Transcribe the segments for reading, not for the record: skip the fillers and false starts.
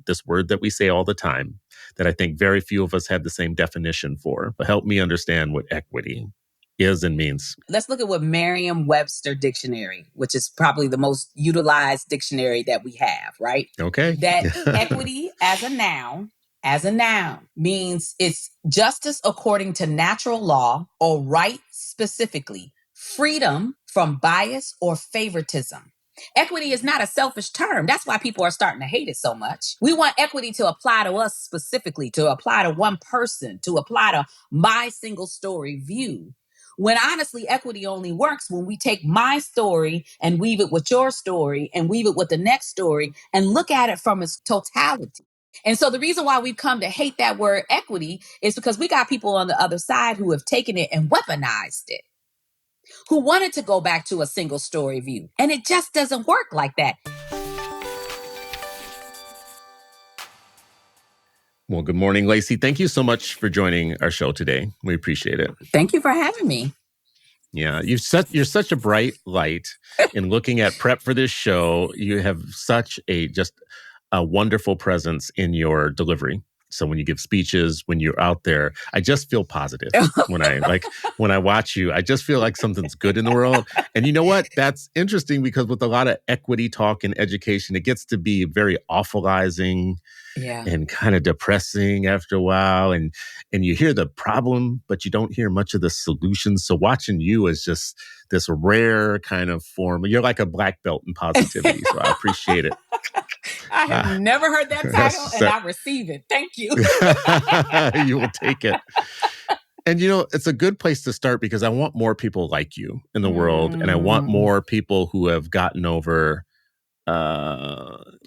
this word that we say all the time that I think very few of us have the same definition for. But help me understand what equity is and means. Let's look at what Merriam-Webster dictionary, which is probably the most utilized dictionary that we have, right? Okay. That equity as a noun means it's justice according to natural law or right specifically, freedom from bias or favoritism. Equity is not a selfish term. That's why people are starting to hate it so much. We want equity to apply to us specifically, to apply to one person, to apply to my single story view. When honestly, equity only works when we take my story and weave it with your story and weave it with the next story and look at it from its totality. And so the reason why we've come to hate that word equity is because we got people on the other side who have taken it and weaponized it, who wanted to go back to a single story view. And it just doesn't work like that. Well, good morning, Lacey. Thank you so much for joining our show today. We appreciate it. Thank you for having me. Yeah, you're such a bright light in looking at prep for this show. You have such a wonderful presence in your delivery. So when you give speeches, when you're out there, I just feel positive. when I watch you, I just feel like something's good in the world. And you know what? That's interesting because with a lot of equity talk in education, it gets to be very awfulizing. Yeah. And kind of depressing after a while. And you hear the problem, but you don't hear much of the solution. So watching you is just this rare kind of form. You're like a black belt in positivity. So I appreciate it. I have never heard that title and I receive it. Thank you. You will take it. And, it's a good place to start because I want more people like you in the world. And I want more people who have gotten over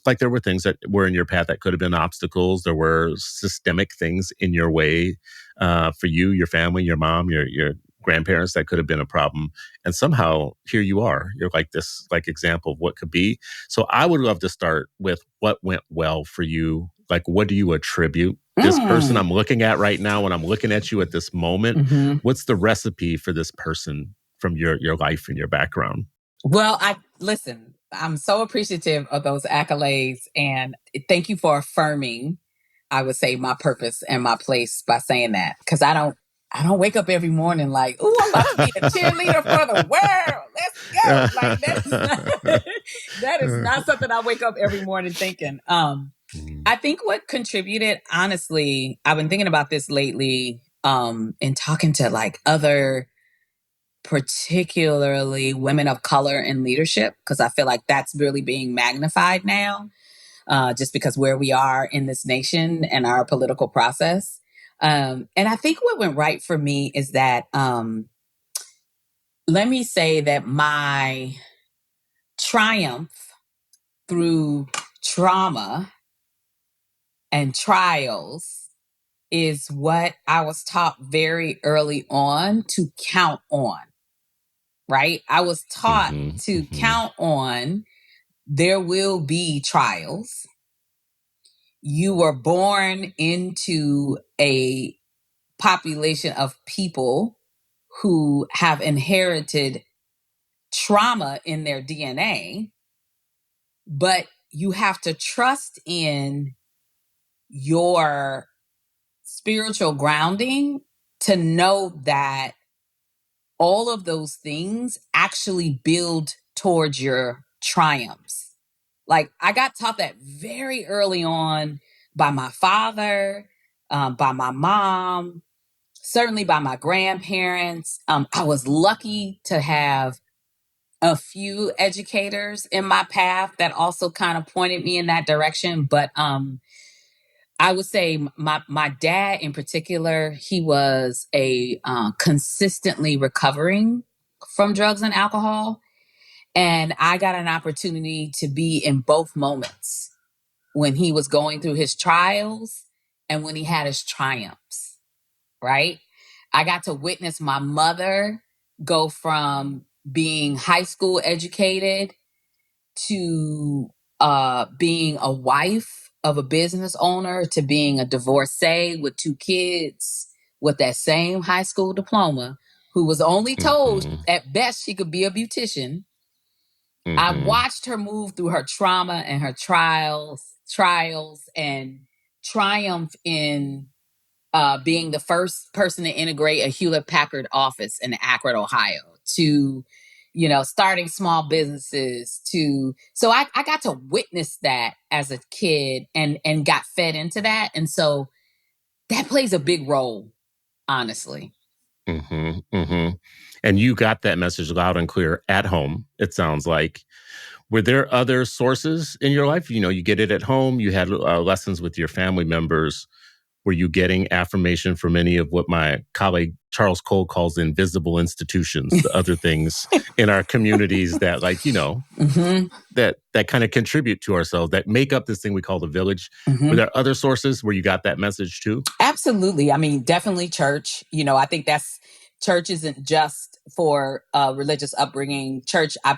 like there were things that were in your path that could have been obstacles. There were systemic things in your way for you, your family, your mom, your grandparents that could have been a problem. And somehow here you are. You're like this example of what could be. So I would love to start with what went well for you. Like, what do you attribute this person I'm looking at right now when I'm looking at you at this moment? Mm-hmm. What's the recipe for this person from your life and your background? Well, listen, I'm so appreciative of those accolades and thank you for affirming, I would say, my purpose and my place by saying that. Because I don't wake up every morning like, ooh, I'm about to be a cheerleader for the world. Let's go. Like that is not something I wake up every morning thinking. I think what contributed, honestly, I've been thinking about this lately, in talking to like other particularly women of color in leadership, because I feel like that's really being magnified now, just because where we are in this nation and our political process. And I think what went right for me is that, let me say that my triumph through trauma and trials is what I was taught very early on to count on. Right? I was taught to count on there will be trials. You were born into a population of people who have inherited trauma in their DNA, but you have to trust in your spiritual grounding to know that all of those things actually build towards your triumphs. Like I got taught that very early on by my father, by my mom, certainly by my grandparents. I was lucky to have a few educators in my path that also kind of pointed me in that direction. But I would say my dad in particular, he was a consistently recovering from drugs and alcohol. And I got an opportunity to be in both moments when he was going through his trials and when he had his triumphs, right? I got to witness my mother go from being high school educated to being a wife of a business owner to being a divorcee with 2 kids with that same high school diploma, who was only told at best she could be a beautician. I watched her move through her trauma and her trials. trials, and triumph in being the first person to integrate a Hewlett Packard office in Akron, Ohio, to, starting small businesses, so I got to witness that as a kid and got fed into that. And so that plays a big role, honestly. And you got that message loud and clear at home, it sounds like. Were there other sources in your life? You get it at home. You had lessons with your family members. Were you getting affirmation from any of what my colleague Charles Cole calls invisible institutions, the other things in our communities that, that kind of contribute to ourselves, that make up this thing we call the village? Were there other sources where you got that message too? Absolutely. I mean, definitely church. I think church isn't just for religious upbringing. Church, I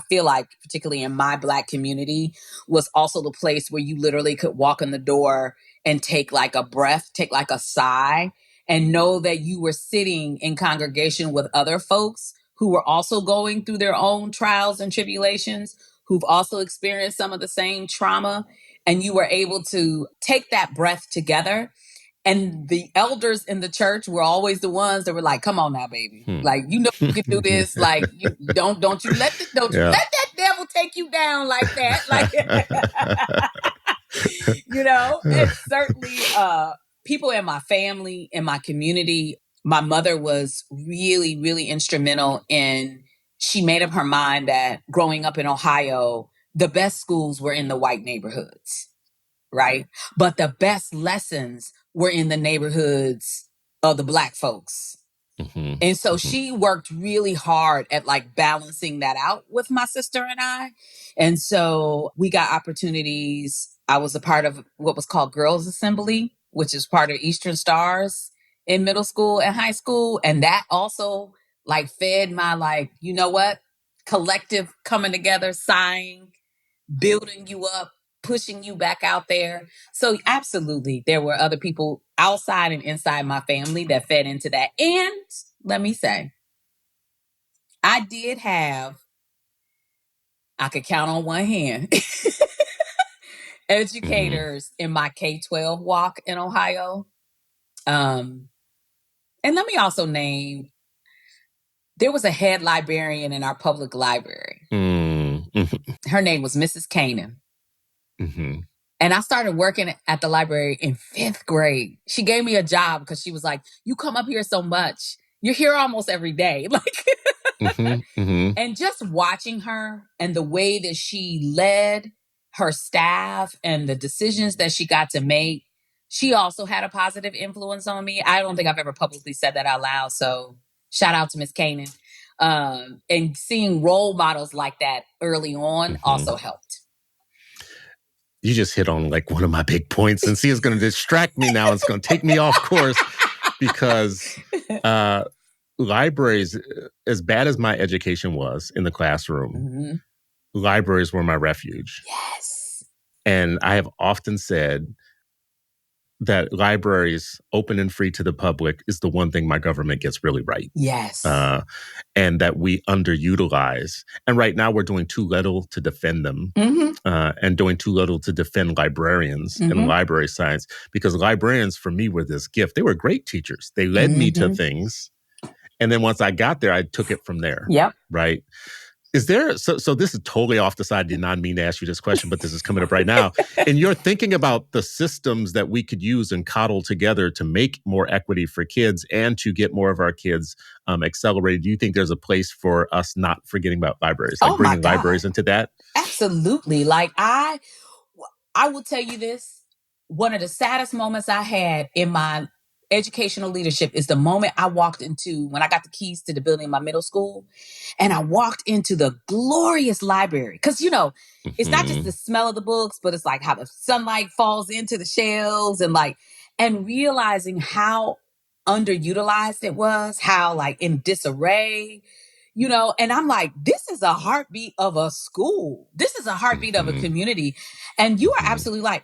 feel like, particularly in my Black community, was also the place where you literally could walk in the door and take like a breath, take like a sigh, and know that you were sitting in congregation with other folks who were also going through their own trials and tribulations, who've also experienced some of the same trauma. And you were able to take that breath together. And the elders in the church were always the ones that were like, "Come on now, baby. Like, you can do this. Like, you don't you let you let that devil take you down like that." Like, and certainly people in my family, in my community. My mother was really, really instrumental she made up her mind that growing up in Ohio, the best schools were in the white neighborhoods, right? But the best lessons were in the neighborhoods of the Black folks. And so she worked really hard at like balancing that out with my sister and I. And so we got opportunities. I was a part of what was called Girls Assembly, which is part of Eastern Stars in middle school and high school. And that also like fed my collective coming together, sighing, building you up, pushing you back out there. So absolutely, there were other people outside and inside my family that fed into that. And let me say, I could count on one hand, educators in my K-12 walk in Ohio. And let me also name, there was a head librarian in our public library. Her name was Mrs. Canaan. And I started working at the library in 5th grade. She gave me a job because she was like, "You come up here so much. You're here almost every day." And just watching her and the way that she led her staff and the decisions that she got to make, she also had a positive influence on me. I don't think I've ever publicly said that out loud. So shout out to Miss Canaan. And seeing role models like that early on also helped. You just hit on like one of my big points, and see, it's going to distract me now. It's going to take me off course because libraries, as bad as my education was in the classroom, libraries were my refuge. Yes. And I have often said that libraries, open and free to the public, is the one thing my government gets really right. Yes. And that we underutilize. And right now we're doing too little to defend them, and doing too little to defend librarians and library science, because librarians for me were this gift. They were great teachers. They led me to things. And then once I got there, I took it from there. Yep. Right. Is there, so this is totally off the side. I did not mean to ask you this question, but this is coming up right now. And you're thinking about the systems that we could use and coddle together to make more equity for kids and to get more of our kids accelerated. Do you think there's a place for us not forgetting about libraries, like bringing libraries into that? Absolutely. Like I will tell you this. One of the saddest moments I had in my educational leadership is the moment I walked into, when I got the keys to the building in my middle school, and I walked into the glorious library. Because, it's not just the smell of the books, but it's like how the sunlight falls into the shelves and realizing how underutilized it was, how like in disarray, and I'm like, this is a heartbeat of a school. This is a heartbeat of a community. And you are absolutely right.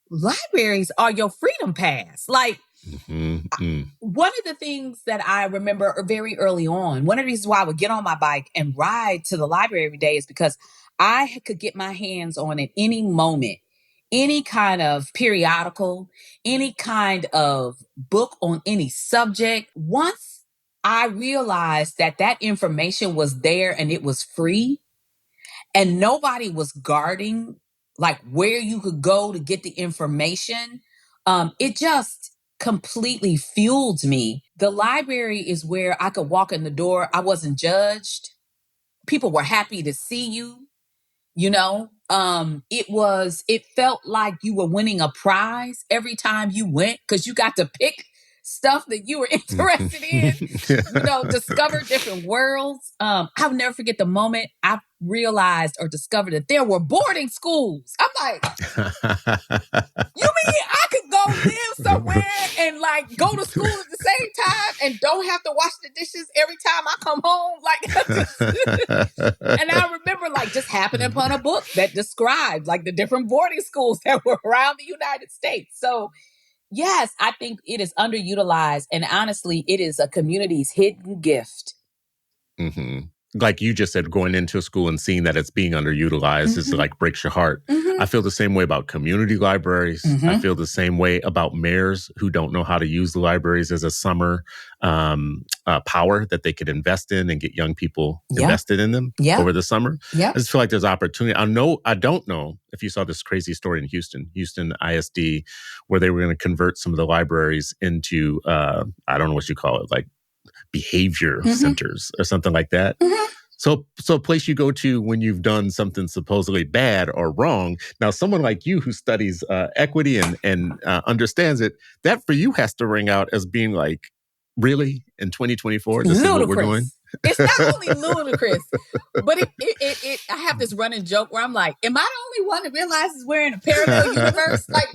Libraries are your freedom pass. Like, one of the things that I remember very early on, one of the reasons why I would get on my bike and ride to the library every day is because I could get my hands on at any moment any kind of periodical, any kind of book on any subject. Once I realized that that information was there and it was free and nobody was guarding like where you could go to get the information, it just completely fueled me. The library is where I could walk in the door. I wasn't judged. People were happy to see you. It felt like you were winning a prize every time you went because you got to pick stuff that you were interested in, discover different worlds. I'll never forget the moment I realized or discovered that there were boarding schools. I'm like, you mean I could go live somewhere and like go to school at the same time and don't have to wash the dishes every time I come home? And I remember like just happening upon a book that described like the different boarding schools that were around the United States. So yes, I think it is underutilized. And honestly, it is a community's hidden gift. Mm-hmm. Like you just said, going into a school and seeing that it's being underutilized is like breaks your heart. Mm-hmm. I feel the same way about community libraries. Mm-hmm. I feel the same way about mayors who don't know how to use the libraries as a summer power that they could invest in and get young people invested in them over the summer. I just feel like there's opportunity. I don't know if you saw this crazy story in Houston ISD, where they were going to convert some of the libraries into, I don't know what you call it, like behavior centers or something like that. So a place you go to when you've done something supposedly bad or wrong. Now, someone like you who studies equity and understands it, that for you has to ring out as being like, really? In 2024, this ludicrous. Is what we're doing? It's not only ludicrous, but I have this running joke where I'm like, am I the only one that realizes we're in a parallel universe? Like,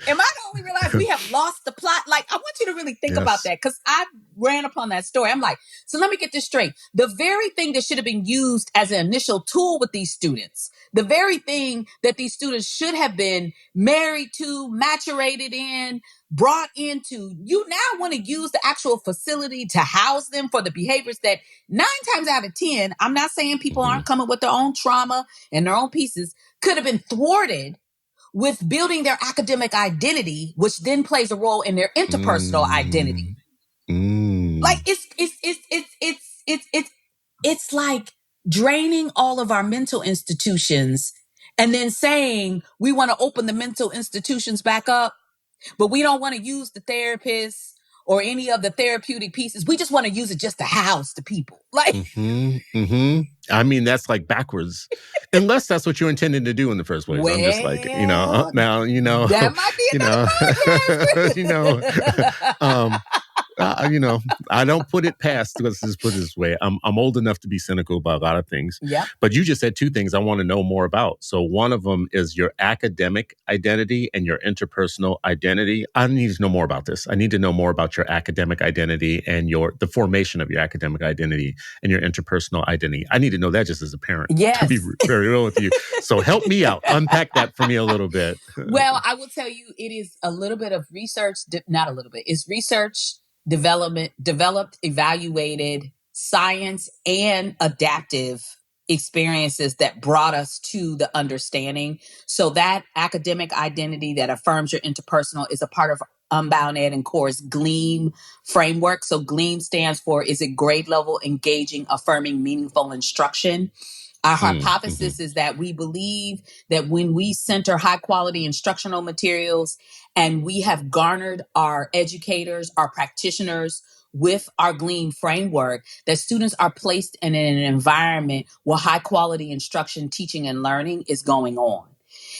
am I the only realize we have lost the plot? Like, I want you to really think about that because I ran upon that story. I'm like, so let me get this straight. The very thing that should have been used as an initial tool with these students, the very thing that these students should have been married to, maturated in, brought into, you now want to use the actual facility to house them for the behaviors that 9 times out of 10, I'm not saying people aren't coming with their own trauma and their own pieces, could have been thwarted with building their academic identity, which then plays a role in their interpersonal identity. Like it's like draining all of our mental institutions and then saying we want to open the mental institutions back up, but we don't want to use the therapists or any of the therapeutic pieces. We just want to use it just to house the people. Like, I mean, that's like backwards, unless that's what you intended to do in the first place. I'm just like, now, that might be another I don't put it past. Let's just put it this way: I'm old enough to be cynical about a lot of things. Yeah. But you just said 2 things I want to know more about. So one of them is your academic identity and your interpersonal identity. I need to know more about this. I need to know more about your academic identity and the formation of your academic identity and your interpersonal identity. I need to know that just as a parent. Yes. To be very real with you. So help me out. Unpack that for me a little bit. Well, I will tell you, it is a little bit of research. Not a little bit. It's research. Developed, evaluated, science, and adaptive experiences that brought us to the understanding. So that academic identity that affirms your interpersonal is a part of UnboundEd and Core's GLEAM framework. So GLEAM stands for, is it grade level, engaging, affirming, meaningful instruction? Our hypothesis is that we believe that when we center high quality instructional materials and we have garnered our educators, our practitioners with our GLEAM framework, that students are placed in an environment where high quality instruction, teaching, and learning is going on.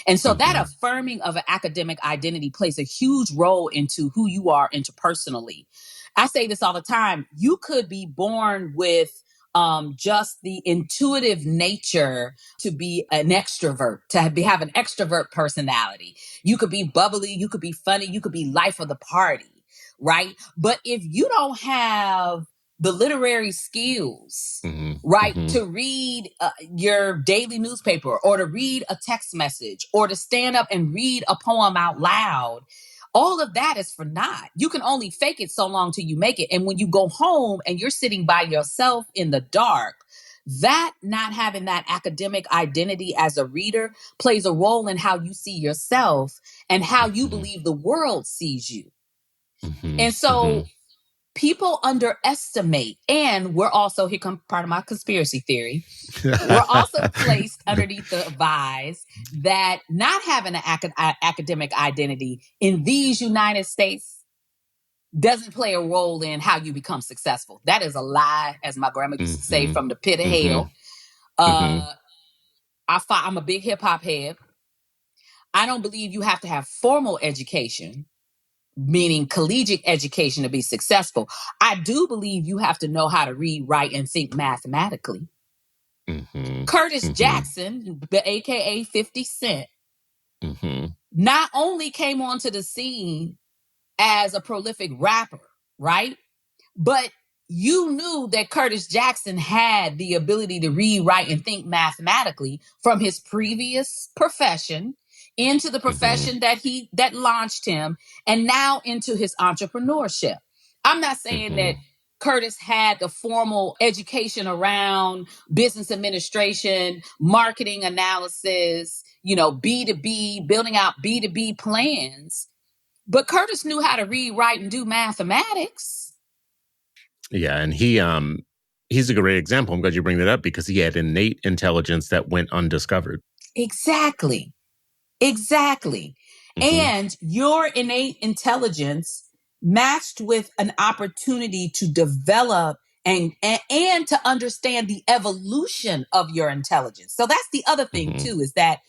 And so that affirming of an academic identity plays a huge role into who you are interpersonally. I say this all the time. You could be born with just the intuitive nature to be an extrovert, have an extrovert personality. You could be bubbly, you could be funny, you could be life of the party, right? But if you don't have the literary skills, to read your daily newspaper or to read a text message or to stand up and read a poem out loud, all of that is for naught. You can only fake it so long till you make it. And when you go home and you're sitting by yourself in the dark, That not having that academic identity as a reader plays a role in how you see yourself and how you believe the world sees you. And so people underestimate, and we're also, here comes part of my conspiracy theory, we're also placed underneath the advise that not having an academic identity in these United States doesn't play a role in how you become successful. That is a lie, as my grandma used to say, from the pit of hell. I'm a big hip hop head. I don't believe you have to have formal education, meaning collegiate education, to be successful. I do believe you have to know how to read, write, and think mathematically. Curtis Jackson, aka 50 Cent, not only came onto the scene as a prolific rapper, right? But you knew that Curtis Jackson had the ability to read, write, and think mathematically from his previous profession into the profession that launched him, and now into his entrepreneurship. I'm not saying that Curtis had the formal education around business administration, marketing analysis, B2B, building out B2B plans, but Curtis knew how to read, write, and do mathematics. Yeah, and he's a great example. I'm glad you bring that up, because he had innate intelligence that went undiscovered. Exactly. And your innate intelligence matched with an opportunity to develop and to understand the evolution of your intelligence. So that's the other thing too, is that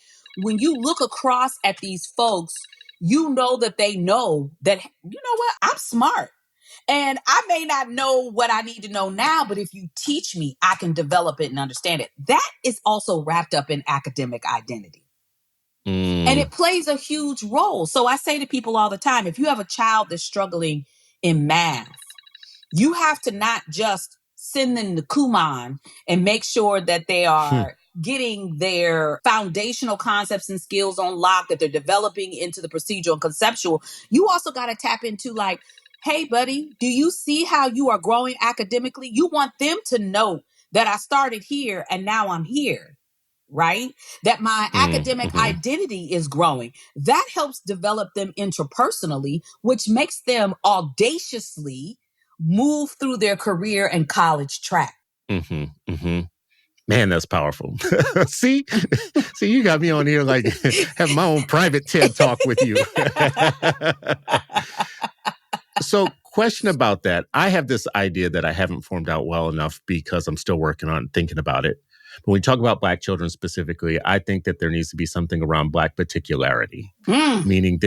when you look across at these folks, you know that they know that, you know what, I'm smart. And I may not know what I need to know now, but if you teach me, I can develop it and understand it. That is also wrapped up in academic identity. And it plays a huge role. So I say to people all the time, if you have a child that's struggling in math, you have to not just send them to Kumon and make sure that they are getting their foundational concepts and skills on lock, that they're developing into the procedural and conceptual. You also got to tap into, like, hey, buddy, do you see how you are growing academically? You want them to know that I started here and now I'm here, right? That my academic identity is growing. That helps develop them interpersonally, which makes them audaciously move through their career and college track. Man, that's powerful. See, you got me on here like have my own private TED talk with you. So, question about that. I have this idea that I haven't formed out well enough because I'm still working on thinking about it. When we talk about Black children specifically, I think that there needs to be something around Black particularity, meaning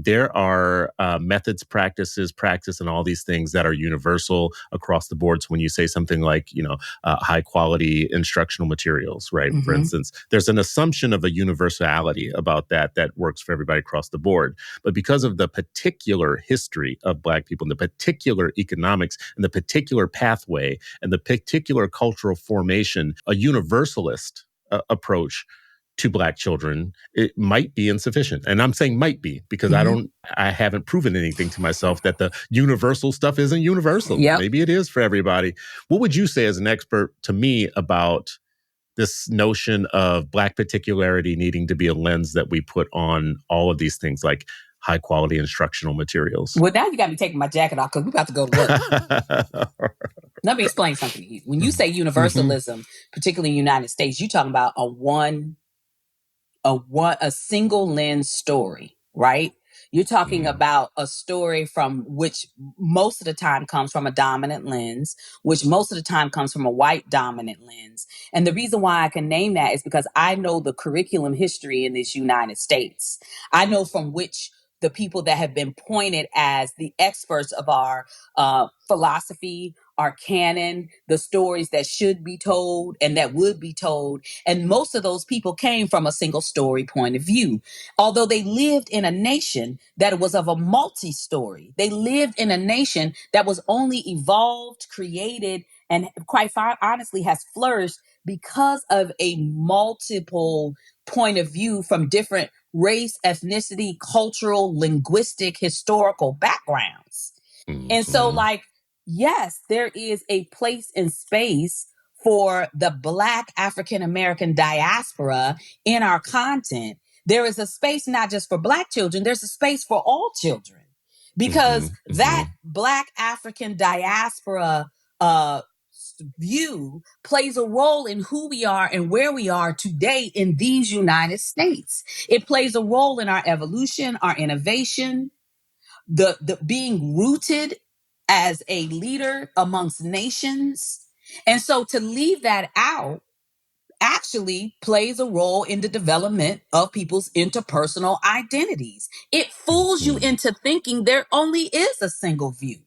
there are methods, practice, and all these things that are universal across the board. So when you say something like, high quality instructional materials, right? For instance, there's an assumption of a universality about that works for everybody across the board. But because of the particular history of Black people and the particular economics and the particular pathway and the particular cultural formation, a universalist approach to Black children, it might be insufficient. And I'm saying might be because I haven't proven anything to myself that the universal stuff isn't universal. Maybe it is for everybody. What would you say as an expert to me about this notion of Black particularity needing to be a lens that we put on all of these things, like high quality instructional materials? Well, now you got me taking my jacket off because we're about to go to work. Let me explain something to you. When you say universalism, particularly in the United States, you're talking about a single lens story, right? You're talking about a story from which most of the time comes from a dominant lens, which most of the time comes from a white dominant lens. And the reason why I can name that is because I know the curriculum history in this United States. I know from which the people that have been pointed as the experts of our philosophy, our canon, the stories that should be told and that would be told. And most of those people came from a single story point of view. Although they lived in a nation that was of a multi-story. They lived in a nation that was only evolved, created, and quite honestly has flourished because of a multiple point of view from different race, ethnicity, cultural, linguistic, historical backgrounds. And so, like, yes, there is a place and space for the Black African American diaspora in our content, there is a space not just for Black children, there's a space for all children. Because that Black African diaspora view plays a role in who we are and where we are today in these United States. It plays a role in our evolution, our innovation, the being rooted as a leader amongst nations. And so to leave that out actually plays a role in the development of people's interpersonal identities. It fools you into thinking there only is a single view.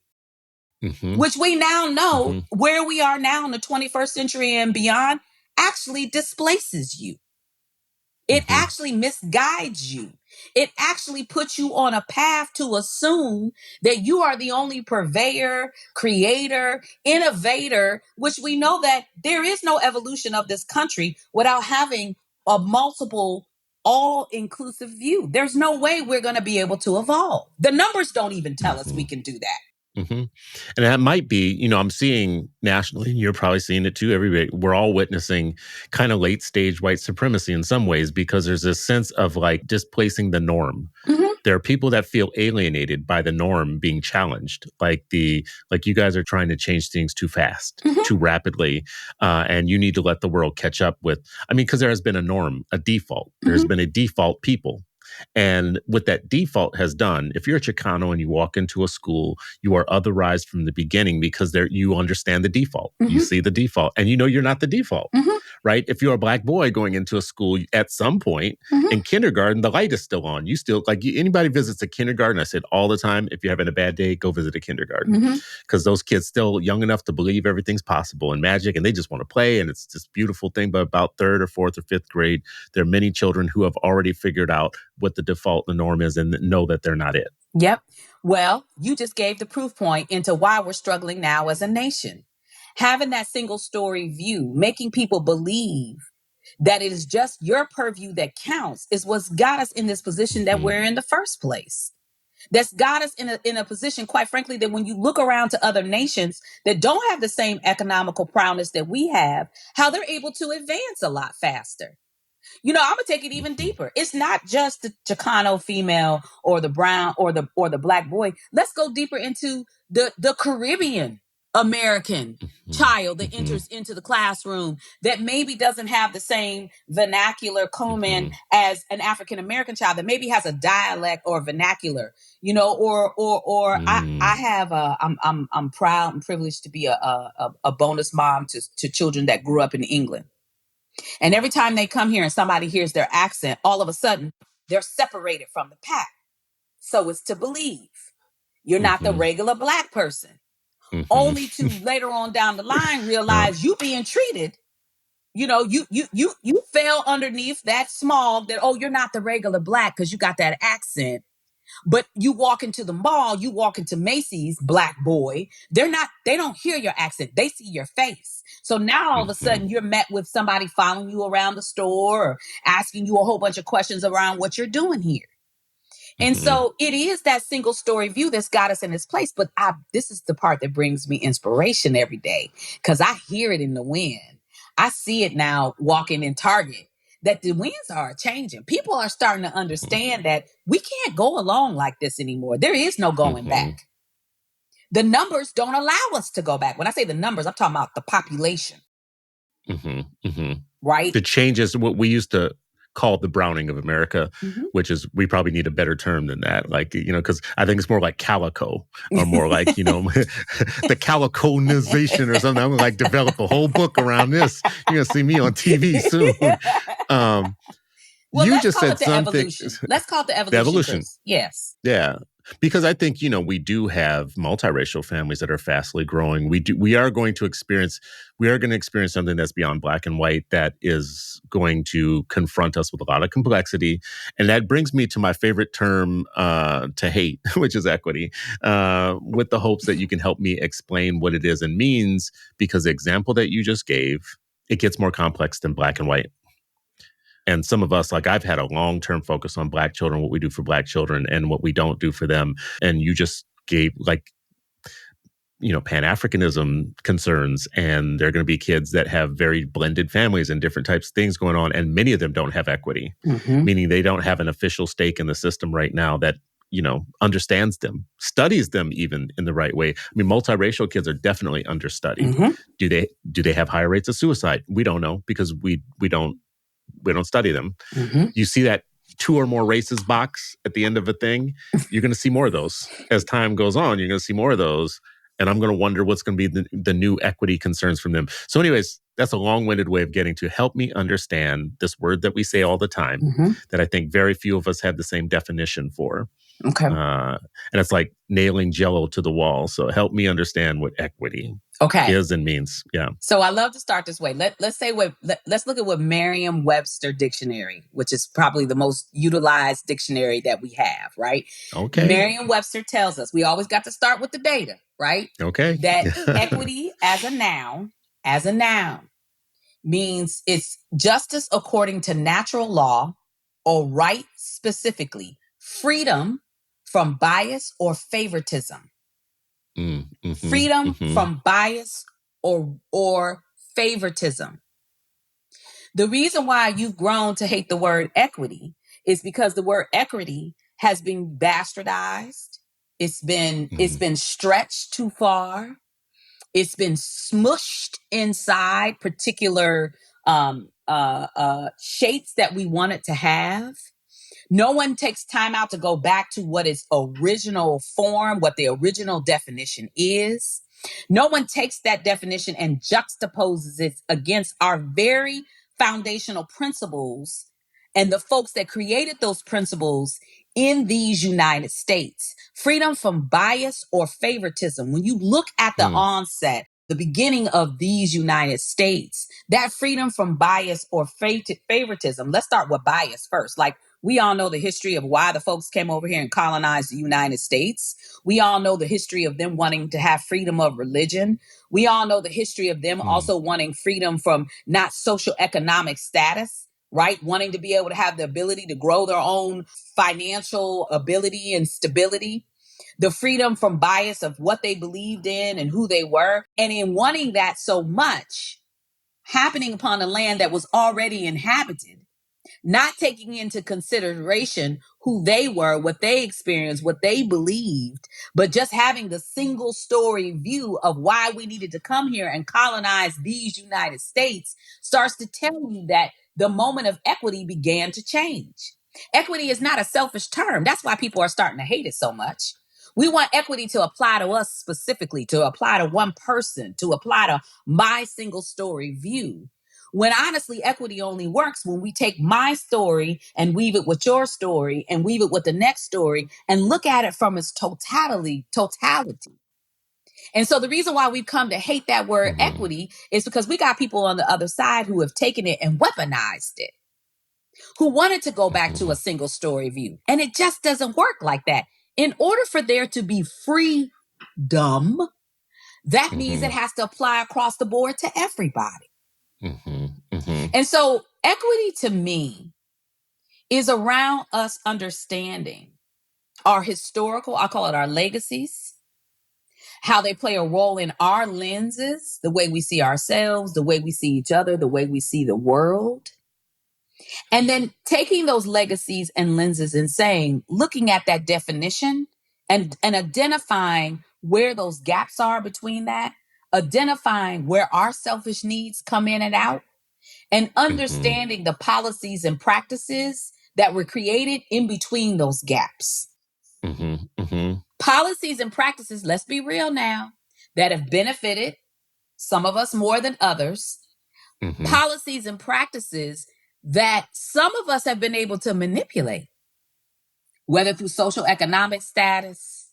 Which we now know where we are now in the 21st century and beyond actually displaces you. It actually misguides you. It actually puts you on a path to assume that you are the only purveyor, creator, innovator, which we know that there is no evolution of this country without having a multiple, all-inclusive view. There's no way we're going to be able to evolve. The numbers don't even tell us we can do that. And that might be, I'm seeing nationally, and you're probably seeing it too, everybody, we're all witnessing kind of late stage white supremacy in some ways, because there's this sense of like displacing the norm. There are people that feel alienated by the norm being challenged, like you guys are trying to change things too fast, too rapidly, and you need to let the world catch up with, because there has been a norm, a default. There's been a default people. And what that default has done, if you're a Chicano and you walk into a school, you are otherized from the beginning because you understand the default. You see the default and you're not the default, right? If you're a Black boy going into a school at some point in kindergarten, the light is still on. You still, anybody visits a kindergarten, I said all the time, if you're having a bad day, go visit a kindergarten. Because those kids still young enough to believe everything's possible and magic, and they just want to play, and it's this beautiful thing. But about third or fourth or fifth grade, there are many children who have already figured out what the default, the norm is, and know that they're not it. Yep. Well, you just gave the proof point into why we're struggling now as a nation. Having that single story view, making people believe that it is just your purview that counts, is what's got us in this position that we're in the first place. That's got us in a position, quite frankly, that when you look around to other nations that don't have the same economical prowess that we have, how they're able to advance a lot faster. I'm gonna take it even deeper. It's not just the Chicano female or the brown or the Black boy. Let's go deeper into the Caribbean American child that enters into the classroom that maybe doesn't have the same vernacular command as an African American child that maybe has a dialect or vernacular, I have I'm proud and privileged to be a bonus mom to children that grew up in England. And every time they come here and somebody hears their accent, all of a sudden they're separated from the pack. So it's to believe you're not the regular Black person, only to later on down the line realize you being treated. You fell underneath that smog that, you're not the regular Black because you got that accent. But you walk into the mall, you walk into Macy's, Black boy, they don't hear your accent. They see your face. So now all of a sudden you're met with somebody following you around the store or asking you a whole bunch of questions around what you're doing here. And so it is that single story view that's got us in this place. But this is the part that brings me inspiration every day, because I hear it in the wind. I see it now walking in Target, that the winds are changing. People are starting to understand that we can't go along like this anymore. There is no going back. The numbers don't allow us to go back. When I say the numbers, I'm talking about the population. Right? The changes, what we used to call the browning of America, which is, we probably need a better term than that. Because I think it's more like calico, or more like, the caliconization or something. I'm going to develop a whole book around this. You're going to see me on TV soon. Well, you just said something. Evolution. Let's call it the evolution. The evolution. Yes. Yeah. Because I think, we do have multiracial families that are fastly growing. We are going to experience something that's beyond Black and white, that is going to confront us with a lot of complexity. And that brings me to my favorite term to hate, which is equity, with the hopes that you can help me explain what it is and means, because the example that you just gave, it gets more complex than Black and white. And some of us, I've had a long-term focus on Black children, what we do for Black children and what we don't do for them. And you just gave, Pan-Africanism concerns, and there are going to be kids that have very blended families and different types of things going on, and many of them don't have equity, meaning they don't have an official stake in the system right now that understands them, studies them even in the right way. I mean, multiracial kids are definitely understudied. Do they have higher rates of suicide? We don't know because we don't study them. You see that 2 or more races box at the end of a thing, you're going to see more of those. As time goes on, you're going to see more of those. And I'm going to wonder what's going to be the new equity concerns from them. So anyways, that's a long-winded way of getting to help me understand this word that we say all the time that I think very few of us have the same definition for. Okay. And it's like nailing Jell-O to the wall. So help me understand what equity is and means. Yeah. So I love to start this way. Let's look at what Merriam-Webster dictionary, which is probably the most utilized dictionary that we have, right? Okay. Merriam-Webster tells us we always got to start with the data, right? Okay. That equity as a noun means it's justice according to natural law or right specifically, freedom from bias or favoritism. Freedom from bias or favoritism. The reason why you've grown to hate the word equity is because the word equity has been bastardized. It's been stretched too far. It's been smushed inside particular shapes that we want it to have. No one takes time out to go back to what its original form, what the original definition is. No one takes that definition and juxtaposes it against our very foundational principles and the folks that created those principles in these United States. Freedom from bias or favoritism. When you look at the onset, the beginning of these United States, that freedom from bias or favoritism, let's start with bias first. Like, we all know the history of why the folks came over here and colonized the United States. We all know the history of them wanting to have freedom of religion. We all know the history of them also wanting freedom from not social economic status, right? Wanting to be able to have the ability to grow their own financial ability and stability. The freedom from bias of what they believed in and who they were. And in wanting that so much, happening upon a land that was already inhabited, not taking into consideration who they were, what they experienced, what they believed, but just having the single story view of why we needed to come here and colonize these United States starts to tell you that the moment of equity began to change. Equity is not a selfish term. That's why people are starting to hate it so much. We want equity to apply to us specifically, to apply to one person, to apply to my single story view. When honestly, equity only works when we take my story and weave it with your story and weave it with the next story and look at it from its totality. And so the reason why we've come to hate that word equity is because we got people on the other side who have taken it and weaponized it, who wanted to go back to a single story view. And it just doesn't work like that. In order for there to be freedom, that means it has to apply across the board to everybody. And so equity to me is around us understanding our historical, I call it our legacies, how they play a role in our lenses, the way we see ourselves, the way we see each other, the way we see the world. And then taking those legacies and lenses and saying, looking at that definition and identifying where those gaps are between that, identifying where our selfish needs come in and out, and understanding the policies and practices that were created in between those gaps. Policies and practices, let's be real now, that have benefited some of us more than others. Policies and practices that some of us have been able to manipulate, whether through social economic status,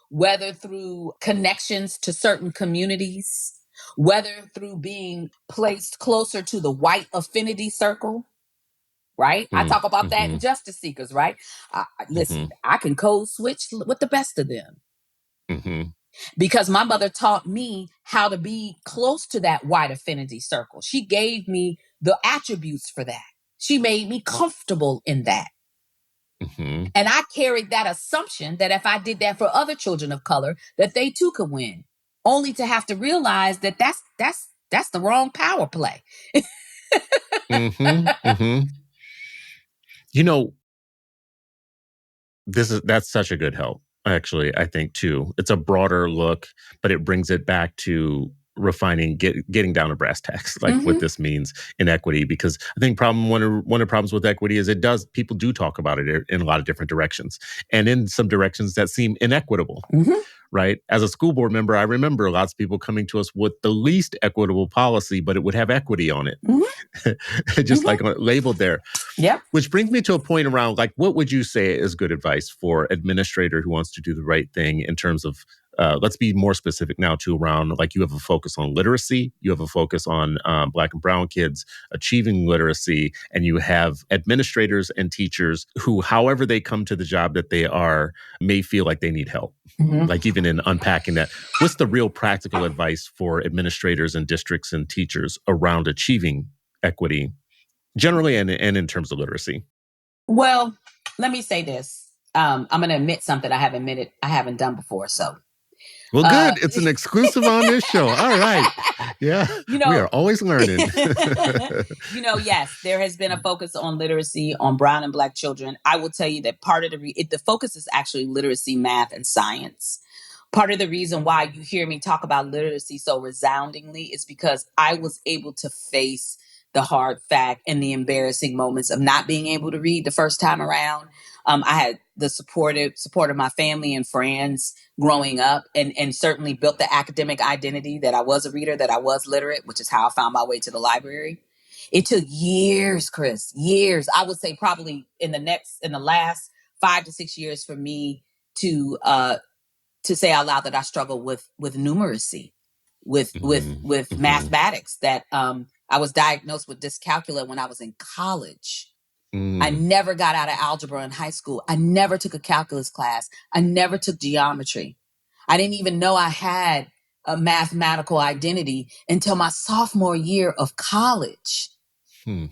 whether through connections to certain communities, whether through being placed closer to the white affinity circle, right? I talk about that in Justice Seekers, right? Listen, I can code switch with the best of them. Because my mother taught me how to be close to that white affinity circle. She gave me the attributes for that. She made me comfortable in that. Mm-hmm. And I carried that assumption that if I did that for other children of color, that they too could win, only to have to realize that that's the wrong power play. Mm-hmm. Mm-hmm. You know, that's such a good help, actually, I think too. It's a broader look, but it brings it back to refining, getting down to brass tacks, like what this means in equity. Because I think one of the problems with equity is people do talk about it in a lot of different directions, and in some directions that seem inequitable. Mm-hmm. Right? As a school board member, I remember lots of people coming to us with the least equitable policy, but it would have equity on it. Just like labeled there. Yeah. Which brings me to a point around, like, what would you say is good advice for administrator who wants to do the right thing in terms of, let's be more specific now to around, like, you have a focus on literacy, you have a focus on Black and brown kids achieving literacy, and you have administrators and teachers who, however they come to the job that they are, may feel like they need help. Like, even in unpacking that, what's the real practical advice for administrators and districts and teachers around achieving equity generally and in terms of literacy? Well, let me say this. I'm going to admit something I haven't done before. So, Well, good. It's an exclusive on this show. All right. Yeah. We are always learning. Yes, there has been a focus on literacy on brown and Black children. I will tell you that part of the focus is actually literacy, math, and science. Part of the reason why you hear me talk about literacy so resoundingly is because I was able to face the hard fact and the embarrassing moments of not being able to read the first time around. I had the support of my family and friends growing up, and certainly built the academic identity that I was a reader, that I was literate, which is how I found my way to the library. It took years, Chris, years. I would say probably in the last 5 to 6 years for me to say out loud that I struggle with numeracy, with mathematics. That I was diagnosed with dyscalculia when I was in college. I never got out of algebra in high school. I never took a calculus class. I never took geometry. I didn't even know I had a mathematical identity until my sophomore year of college. And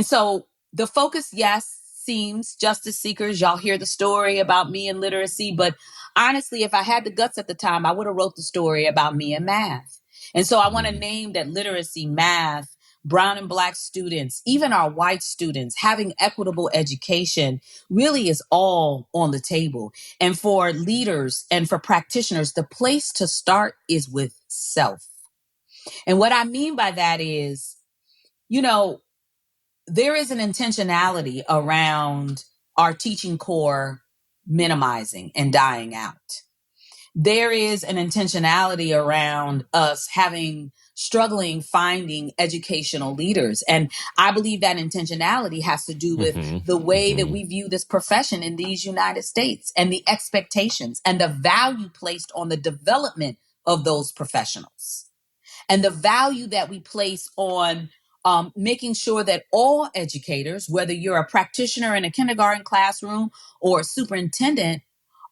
so the focus, yes, seems justice seekers. Y'all hear the story about me and literacy, but honestly, if I had the guts at the time, I would have wrote the story about me and math. And so I want to name that literacy, math, brown and Black students, even our white students, having equitable education really is all on the table. And for leaders and for practitioners, the place to start is with self. And what I mean by that is, there is an intentionality around our teaching core minimizing and dying out. There is an intentionality around us struggling finding educational leaders. And I believe that intentionality has to do with the way that we view this profession in these United States, and the expectations and the value placed on the development of those professionals, and the value that we place on making sure that all educators, whether you're a practitioner in a kindergarten classroom or a superintendent,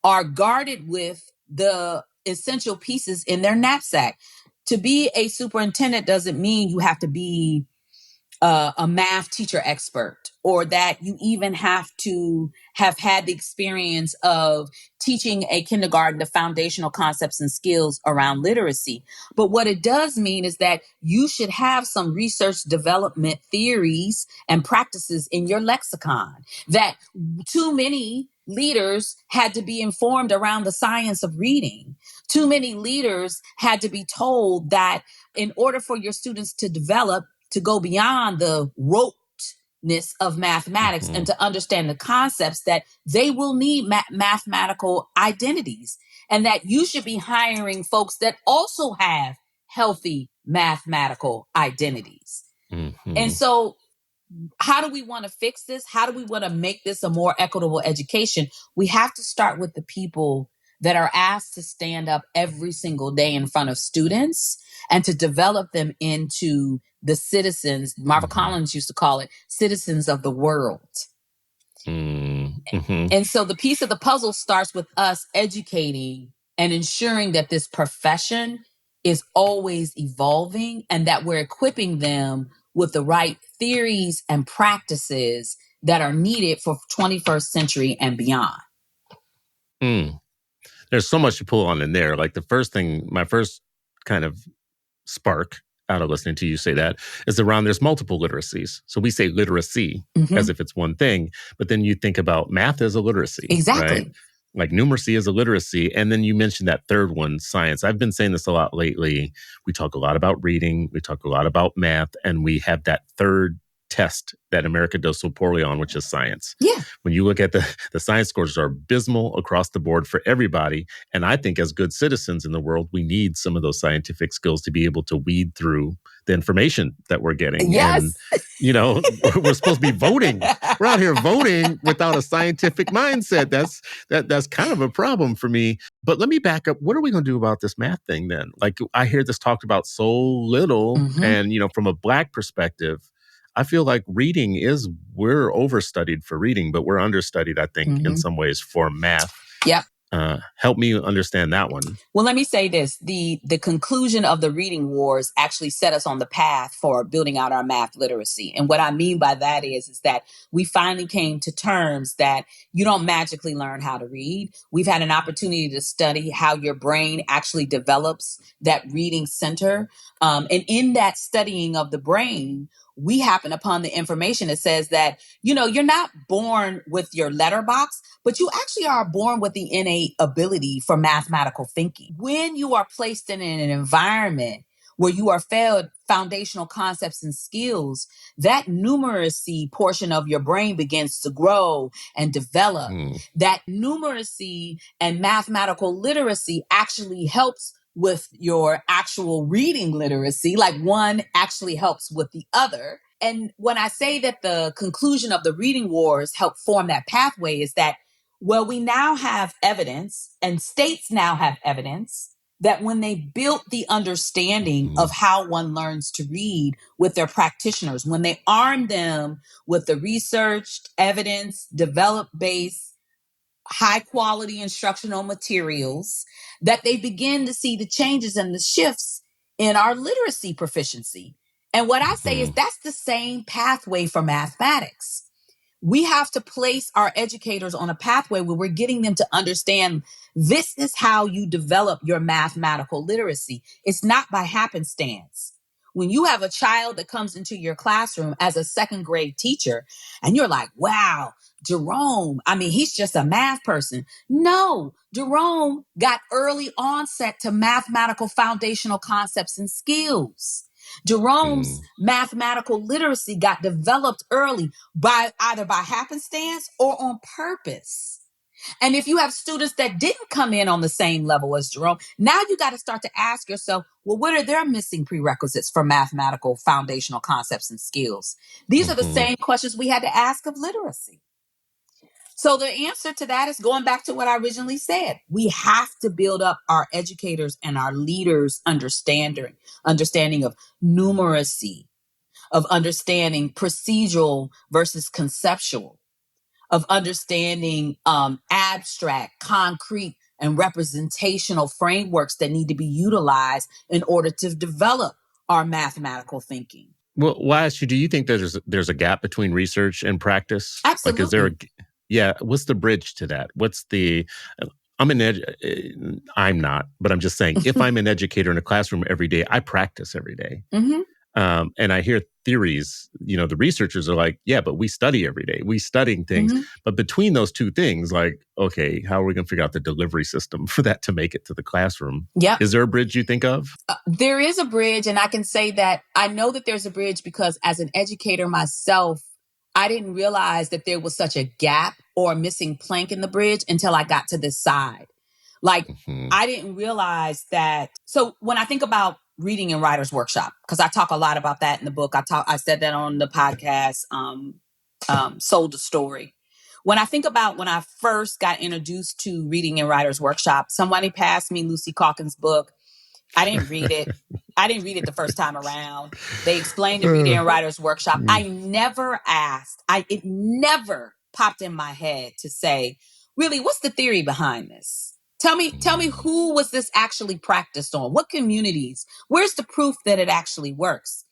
are guarded with the essential pieces in their knapsack. To be a superintendent doesn't mean you have to be a math teacher expert, or that you even have to have had the experience of teaching a kindergarten the foundational concepts and skills around literacy. But what it does mean is that you should have some research development theories and practices in your lexicon, that too many leaders had to be informed around the science of reading. Too many leaders had to be told that in order for your students to develop, to go beyond the roteness of mathematics and to understand the concepts, that they will need mathematical identities, and that you should be hiring folks that also have healthy mathematical identities. And so how do we want to fix this? How do we want to make this a more equitable education? We have to start with the people that are asked to stand up every single day in front of students and to develop them into the citizens. Marva Collins used to call it citizens of the world. And so the piece of the puzzle starts with us educating and ensuring that this profession is always evolving, and that we're equipping them with the right theories and practices that are needed for 21st century and beyond. There's so much to pull on in there. Like my first kind of spark out of listening to you say that is around there's multiple literacies. So we say literacy as if it's one thing, but then you think about math as a literacy, Exactly. right? Like numeracy is a literacy. And then you mentioned that third one, science. I've been saying this a lot lately. We talk a lot about reading, we talk a lot about math, and we have that third test that America does so poorly on, which is science. Yeah. When you look at the science scores are abysmal across the board for everybody. And I think as good citizens in the world, we need some of those scientific skills to be able to weed through the information that we're getting. Yes. And, we're supposed to be voting. We're out here voting without a scientific mindset. That's kind of a problem for me. But let me back up. What are we going to do about this math thing then? Like, I hear this talked about so little. And, from a Black perspective, I feel like we're overstudied for reading, but we're understudied, I think, in some ways for math. Yep. Help me understand that one. Well, let me say this. The conclusion of the reading wars actually set us on the path for building out our math literacy. And what I mean by that is that we finally came to terms that you don't magically learn how to read. We've had an opportunity to study how your brain actually develops that reading center. And in that studying of the brain, we happen upon the information that says that, you're not born with your letterbox, but you actually are born with the innate ability for mathematical thinking. When you are placed in an environment where you are fed foundational concepts and skills, that numeracy portion of your brain begins to grow and develop. That numeracy and mathematical literacy actually helps with your actual reading literacy. Like one actually helps with the other. And when I say that the conclusion of the reading wars help form that pathway is that, well, we now have evidence and states now have evidence that when they built the understanding of how one learns to read with their practitioners, when they armed them with the researched evidence, developed base, high quality instructional materials, that they begin to see the changes and the shifts in our literacy proficiency. And what I say is that's the same pathway for mathematics. We have to place our educators on a pathway where we're getting them to understand this is how you develop your mathematical literacy. It's not by happenstance. When you have a child that comes into your classroom as a second grade teacher and you're like, wow, Jerome, he's just a math person. No, Jerome got early onset to mathematical foundational concepts and skills. Jerome's mathematical literacy got developed early either by happenstance or on purpose. And if you have students that didn't come in on the same level as Jerome, now you got to start to ask yourself, well, what are their missing prerequisites for mathematical foundational concepts and skills? These are the same questions we had to ask of literacy. So the answer to that is going back to what I originally said. We have to build up our educators and our leaders' understanding of numeracy, of understanding procedural versus conceptual, of understanding abstract, concrete, and representational frameworks that need to be utilized in order to develop our mathematical thinking. Well, why ask you, do you think there's a gap between research and practice? Absolutely. Like, is there what's the bridge to that? I'm not, but I'm just saying, if I'm an educator in a classroom every day, I practice every day. And I hear theories, the researchers are like, yeah, but we study every day. We studying things. But between those two things, like, okay, how are we going to figure out the delivery system for that to make it to the classroom? Yeah. Is there a bridge you think of? There is a bridge. And I can say that I know that there's a bridge because as an educator myself, I didn't realize that there was such a gap or a missing plank in the bridge until I got to this side. Like, I didn't realize that. So when I think about reading and writers workshop, because I talk a lot about that in the book. I said that on the podcast, Sold a Story. When I think about when I first got introduced to reading and writers workshop, somebody passed me Lucy Calkins' book. I didn't read it. I didn't read it the first time around. They explained the reading and writers workshop. I never asked. It never popped in my head to say, really, what's the theory behind this? Tell me who was this actually practiced on? What communities? Where's the proof that it actually works?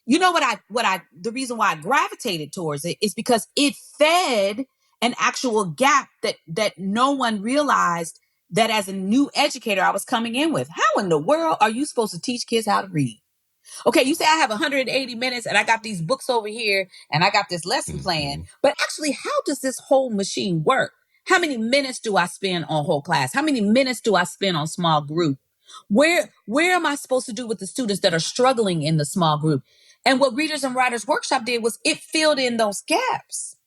You know the reason why I gravitated towards it is because it fed an actual gap that no one realized, that as a new educator I was coming in with. How in the world are you supposed to teach kids how to read? Okay, you say I have 180 minutes and I got these books over here and I got this lesson plan, but actually, how does this whole machine work? How many minutes do I spend on whole class? How many minutes do I spend on small group? Where am I supposed to do with the students that are struggling in the small group? And what Readers and Writers Workshop did was it filled in those gaps.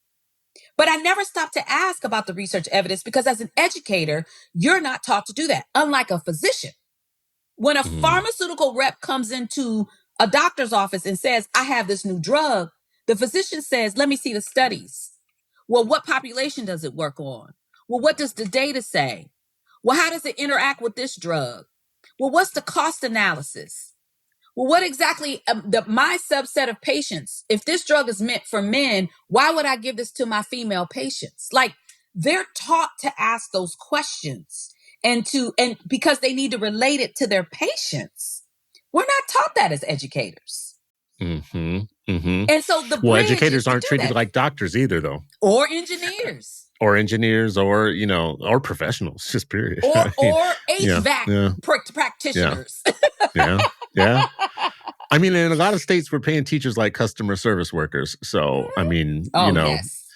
But I never stopped to ask about the research evidence, because as an educator, you're not taught to do that, unlike a physician. When a pharmaceutical rep comes into a doctor's office and says, I have this new drug, the physician says, let me see the studies. Well, what population does it work on? Well, what does the data say? Well, how does it interact with this drug? Well, what's the cost analysis? Well, what exactly my subset of patients? If this drug is meant for men, why would I give this to my female patients? Like, they're taught to ask those questions and because they need to relate it to their patients. We're not taught that as educators. And so the bridge educators aren't treated that. like doctors either, though. Or engineers. Or engineers, or, or professionals, just period. Or HVAC practitioners. Yeah. I mean, in a lot of states, we're paying teachers like customer service workers. So, I mean, yes.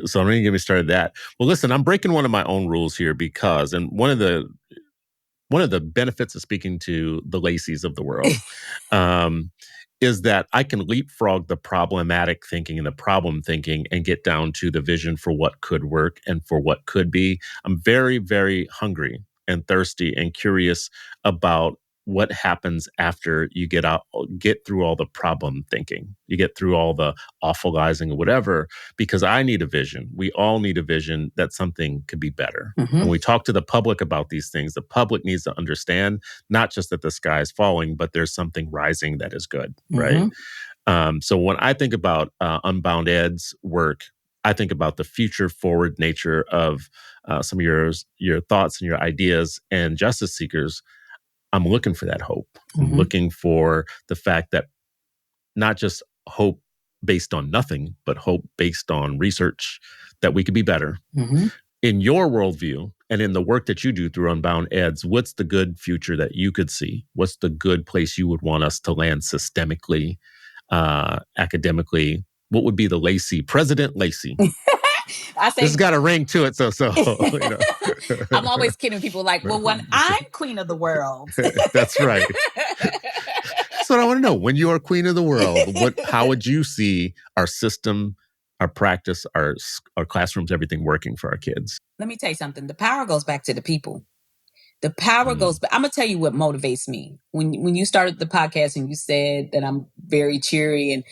So I'm going to get me started that. Well, listen, I'm breaking one of my own rules here because, and one of the benefits of speaking to the Laceys of the world, is that I can leapfrog the problematic thinking and the problem thinking and get down to the vision for what could work and for what could be. I'm very, very hungry and thirsty and curious about what happens after you get through all the problem thinking. You get through all the awfulizing or whatever, because I need a vision. We all need a vision that something could be better. When we talk to the public about these things, the public needs to understand not just that the sky is falling, but there's something rising that is good, right? So when I think about UnboundEd's work, I think about the future forward nature of some of your thoughts and your ideas, and justice seekers. I'm looking for that hope. I'm looking for the fact that not just hope based on nothing, but hope based on research that we could be better. In your worldview and in the work that you do through UnboundEd's, what's the good future that you could see? What's the good place you would want us to land systemically, academically? What would be the Lacey, President Lacey? I say, this has got a ring to it. So I'm always kidding people like, well, when I'm queen of the world. That's right. That's what I want to know. When you are queen of the world, how would you see our system, our practice, our classrooms, everything working for our kids? Let me tell you something. The power goes back to the people. The power goes back. I'm going to tell you what motivates me. When you started the podcast and you said that I'm very cheery, and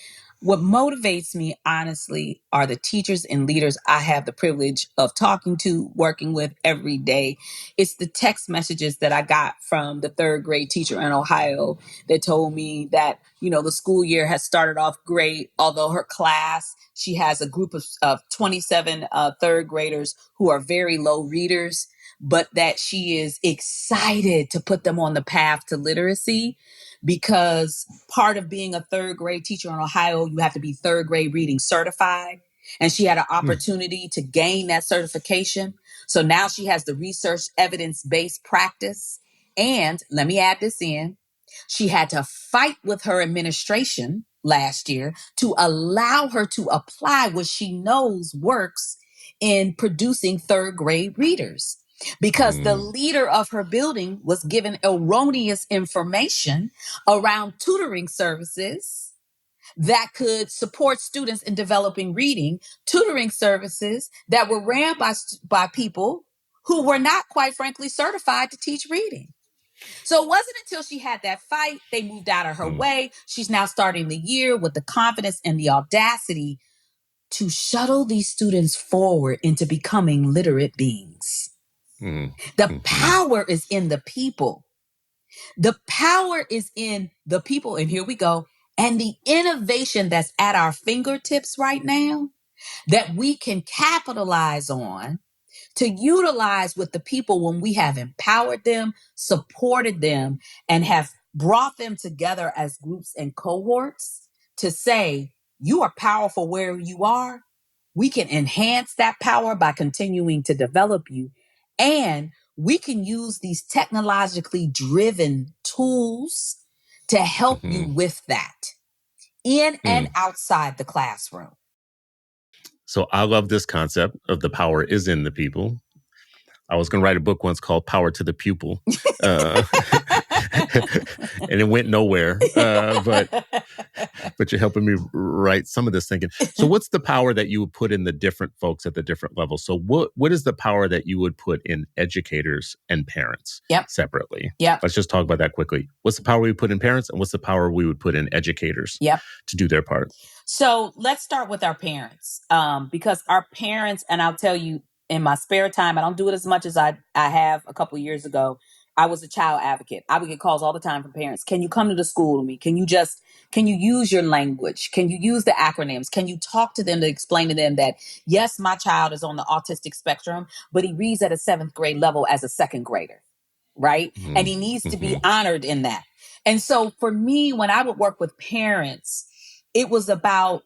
what motivates me, honestly, are the teachers and leaders I have the privilege of talking to, working with every day. It's the text messages that I got from the third grade teacher in Ohio that told me that, the school year has started off great, although her class, she has a group of 27 third graders who are very low readers, but that she is excited to put them on the path to literacy, because part of being a third grade teacher in Ohio, you have to be third grade reading certified. And she had an opportunity to gain that certification. So now she has the research evidence-based practice. And let me add this in. She had to fight with her administration last year to allow her to apply what she knows works in producing third grade readers, because the leader of her building was given erroneous information around tutoring services that could support students in developing reading, tutoring services that were ran by people who were not, quite frankly, certified to teach reading. So it wasn't until she had that fight, they moved out of her way. She's now starting the year with the confidence and the audacity to shuttle these students forward into becoming literate beings. The power is in the people. The power is in the people. And here we go. And the innovation that's at our fingertips right now that we can capitalize on to utilize with the people when we have empowered them, supported them, and have brought them together as groups and cohorts to say, you are powerful where you are. We can enhance that power by continuing to develop you. And we can use these technologically driven tools to help you Mm-hmm. with that in and Mm. outside the classroom. So I love this concept of the power is in the people. I was going to write a book once called Power to the Pupil. Uh, and it went nowhere. But you're helping me write some of this thinking. So what's the power that you would put in the different folks at the different levels? So what is the power that you would put in educators and parents Yep. separately? Yep. Let's just talk about that quickly. What's the power we put in parents and what's the power we would put in educators Yep. to do their part? So let's start with our parents, because our parents, and I'll tell you, in my spare time, I don't do it as much as I have a couple of years ago. I was a child advocate. I would get calls all the time from parents. Can you come to the school with me? Can you use your language? Can you use the acronyms? Can you talk to them to explain to them that, yes, my child is on the autistic spectrum, but he reads at a 7th grade level as a 2nd grader, right? And he needs to be Mm-hmm. honored in that. And so for me, when I would work with parents, it was about,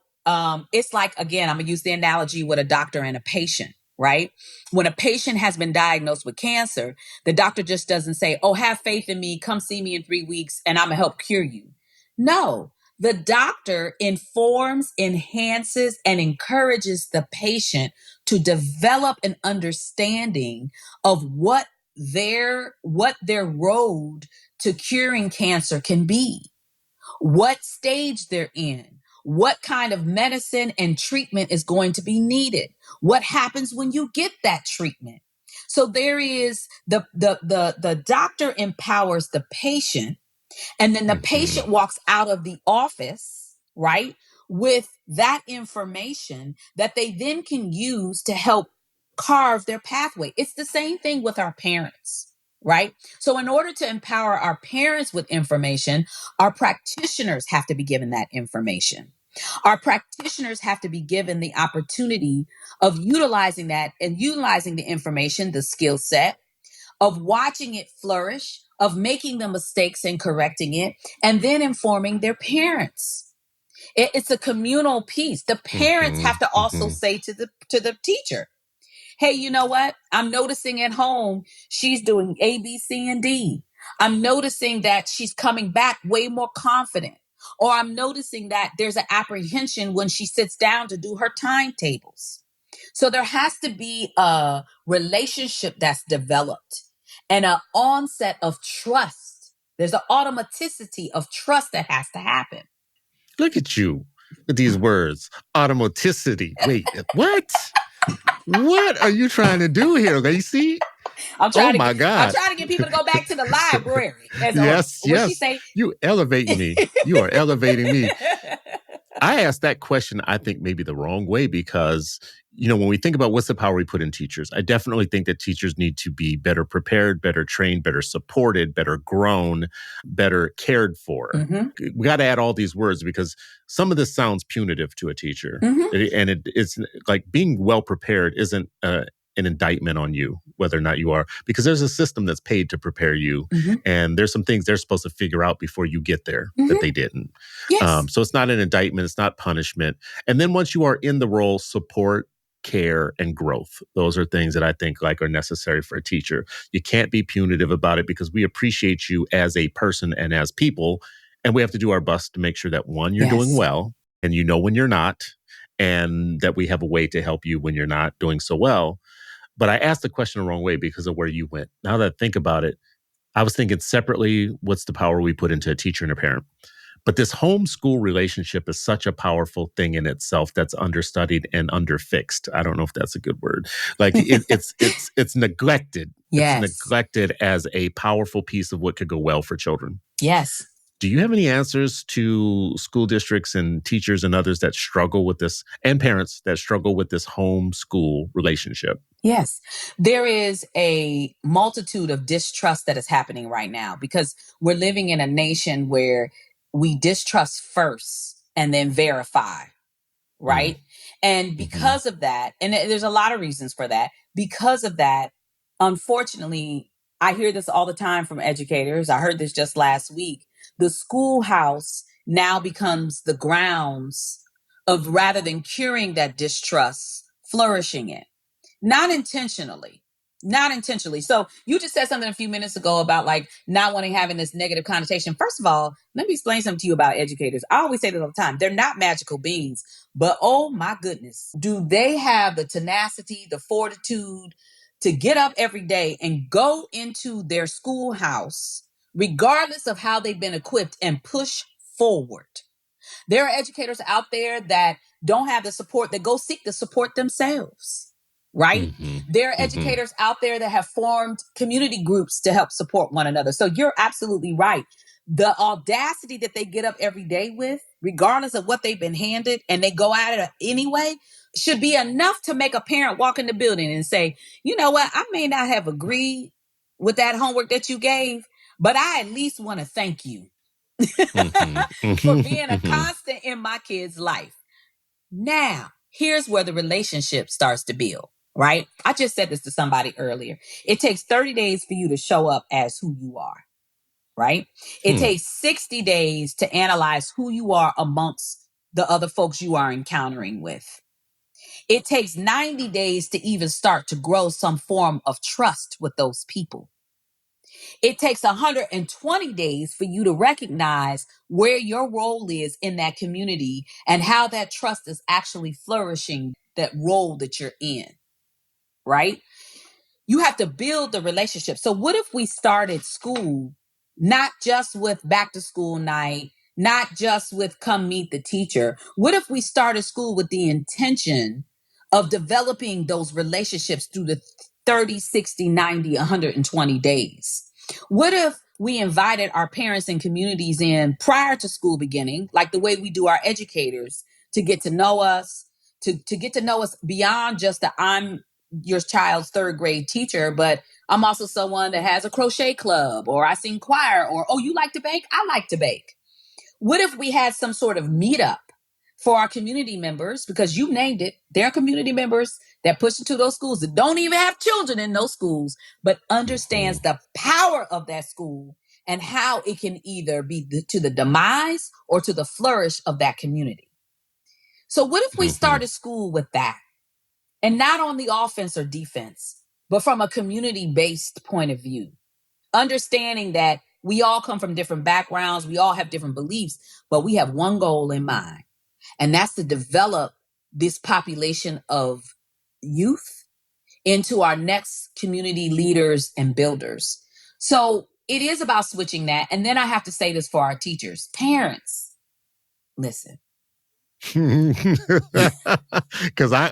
it's like, again, I'm going to use the analogy with a doctor and a patient, right? When a patient has been diagnosed with cancer, the doctor just doesn't say, oh, have faith in me, come see me in 3 weeks, and I'm going to help cure you. No, the doctor informs, enhances, and encourages the patient to develop an understanding of what their road to curing cancer can be, what stage they're in, what kind of medicine and treatment is going to be needed, what happens when you get that treatment. So there is the doctor empowers the patient, and then the Mm-hmm. patient walks out of the office, right, with that information that they then can use to help carve their pathway. It's the same thing with our parents, right? So, in order to empower our parents with information, our practitioners have to be given that information. Our practitioners have to be given the opportunity of utilizing that and utilizing the information, the skill set, of watching it flourish, of making the mistakes and correcting it, and then informing their parents. It's a communal piece. The parents Mm-hmm. have to also Mm-hmm. say to the teacher, hey, you know what? I'm noticing at home she's doing A, B, C, and D. I'm noticing that she's coming back way more confident. Or I'm noticing that there's an apprehension when she sits down to do her timetables. So there has to be a relationship that's developed and an onset of trust. There's an automaticity of trust that has to happen. Look at you with these words. Automaticity. Wait, what? What are you trying to do here, Lacey? Oh my I'm God. trying to get people to go back to the library. As or Yes, what she yes. say? You elevating me. You are elevating me. I asked that question, I think, maybe the wrong way because, when we think about what's the power we put in teachers, I definitely think that teachers need to be better prepared, better trained, better supported, better grown, better cared for. Mm-hmm. We got to add all these words because some of this sounds punitive to a teacher. Mm-hmm. It's like being well prepared isn't an indictment on you, whether or not you are, because there's a system that's paid to prepare you. Mm-hmm. And there's some things they're supposed to figure out before you get there that they didn't. Yes. So it's not an indictment. It's not punishment. And then once you are in the role, support, care, and growth. Those are things that I think are necessary for a teacher. You can't be punitive about it because we appreciate you as a person and as people. And we have to do our best to make sure that one, you're doing Yes. well and when you're not, and that we have a way to help you when you're not doing so well. But I asked the question the wrong way because of where you went. Now that I think about it, I was thinking separately, what's the power we put into a teacher and a parent? But this homeschool relationship is such a powerful thing in itself that's understudied and underfixed. I don't know if that's a good word. It's neglected. It's Yes. neglected as a powerful piece of what could go well for children. Yes. Do you have any answers to school districts and teachers and others that struggle with this, and parents that struggle with this homeschool relationship? Yes. There is a multitude of distrust that is happening right now because we're living in a nation where we distrust first and then verify, Mm. right? And Hmm. because of that, and there's a lot of reasons for that, because of that, unfortunately, I hear this all the time from educators. I heard this just last week. The schoolhouse now becomes the grounds of, rather than curing that distrust, flourishing it. Not intentionally. Not intentionally. So you just said something a few minutes ago about like not wanting having this negative connotation. First of all, let me explain something to you about educators. I always say this all the time. They're not magical beings, but oh my goodness, do they have the tenacity, the fortitude to get up every day and go into their schoolhouse, regardless of how they've been equipped, and push forward. There are educators out there that don't have the support, that go seek the support themselves, right? Mm-hmm. There are Mm-hmm. educators out there that have formed community groups to help support one another. So you're absolutely right. The audacity that they get up every day with, regardless of what they've been handed, and they go at it anyway, should be enough to make a parent walk in the building and say, you know what, I may not have agreed with that homework that you gave, but I at least want to thank you for being a Mm-hmm. constant in my kid's life. Now, here's where the relationship starts to build, right? I just said this to somebody earlier. It takes 30 days for you to show up as who you are, right? It takes 60 days to analyze who you are amongst the other folks you are encountering with. It takes 90 days to even start to grow some form of trust with those people. It takes 120 days for you to recognize where your role is in that community and how that trust is actually flourishing that role that you're in, right? You have to build the relationship. So what if we started school not just with back to school night, not just with come meet the teacher? What if we started school with the intention of developing those relationships through the 30, 60, 90, 120 days? What if we invited our parents and communities in prior to school beginning, like the way we do our educators, to get to know us, to get to know us beyond just the I'm your child's third grade teacher, but I'm also someone that has a crochet club, or I sing choir, or, oh, you like to bake? I like to bake. What if we had some sort of meetup for our community members? Because you named it, they're community members that push into those schools that don't even have children in those schools, but understands the power of that school and how it can either be to the demise or to the flourish of that community. So what if we started school with that? And not on the offense or defense, but from a community-based point of view. Understanding that we all come from different backgrounds, we all have different beliefs, but we have one goal in mind. And that's to develop this population of youth into our next community leaders and builders. So it is about switching that. And then I have to say this for our teachers. Parents, listen. Because I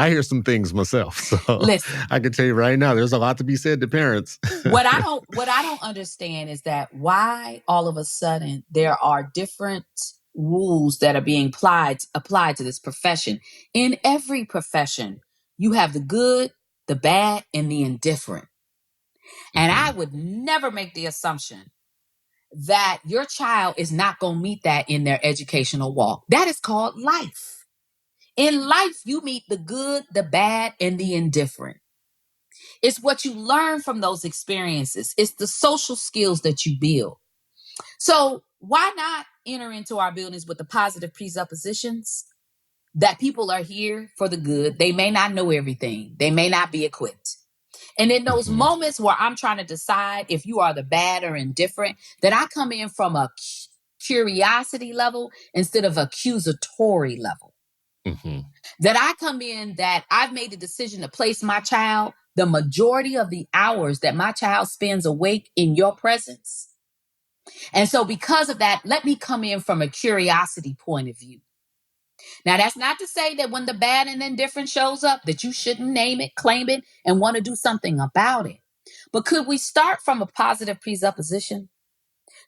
hear some things myself, so Listen. I can tell you right now, there's a lot to be said to parents. What I don't understand is that why all of a sudden there are different rules that are being applied to this profession. In every profession, you have the good, the bad, and the indifferent. And I would never make the assumption that your child is not going to meet that in their educational walk. That is called life. In life, you meet the good, the bad, and the indifferent. It's what you learn from those experiences. It's the social skills that you build. So why not enter into our buildings with the positive presuppositions that people are here for the good? They may not know everything. They may not be equipped. And in those moments where I'm trying to decide if you are the bad or indifferent, that I come in from a curiosity level instead of accusatory level. That I come in that I've made the decision to place my child the majority of the hours that my child spends awake in your presence. And so because of that, let me come in from a curiosity point of view. Now, that's not to say that when the bad and indifferent shows up, that you shouldn't name it, claim it, and want to do something about it. But could we start from a positive presupposition?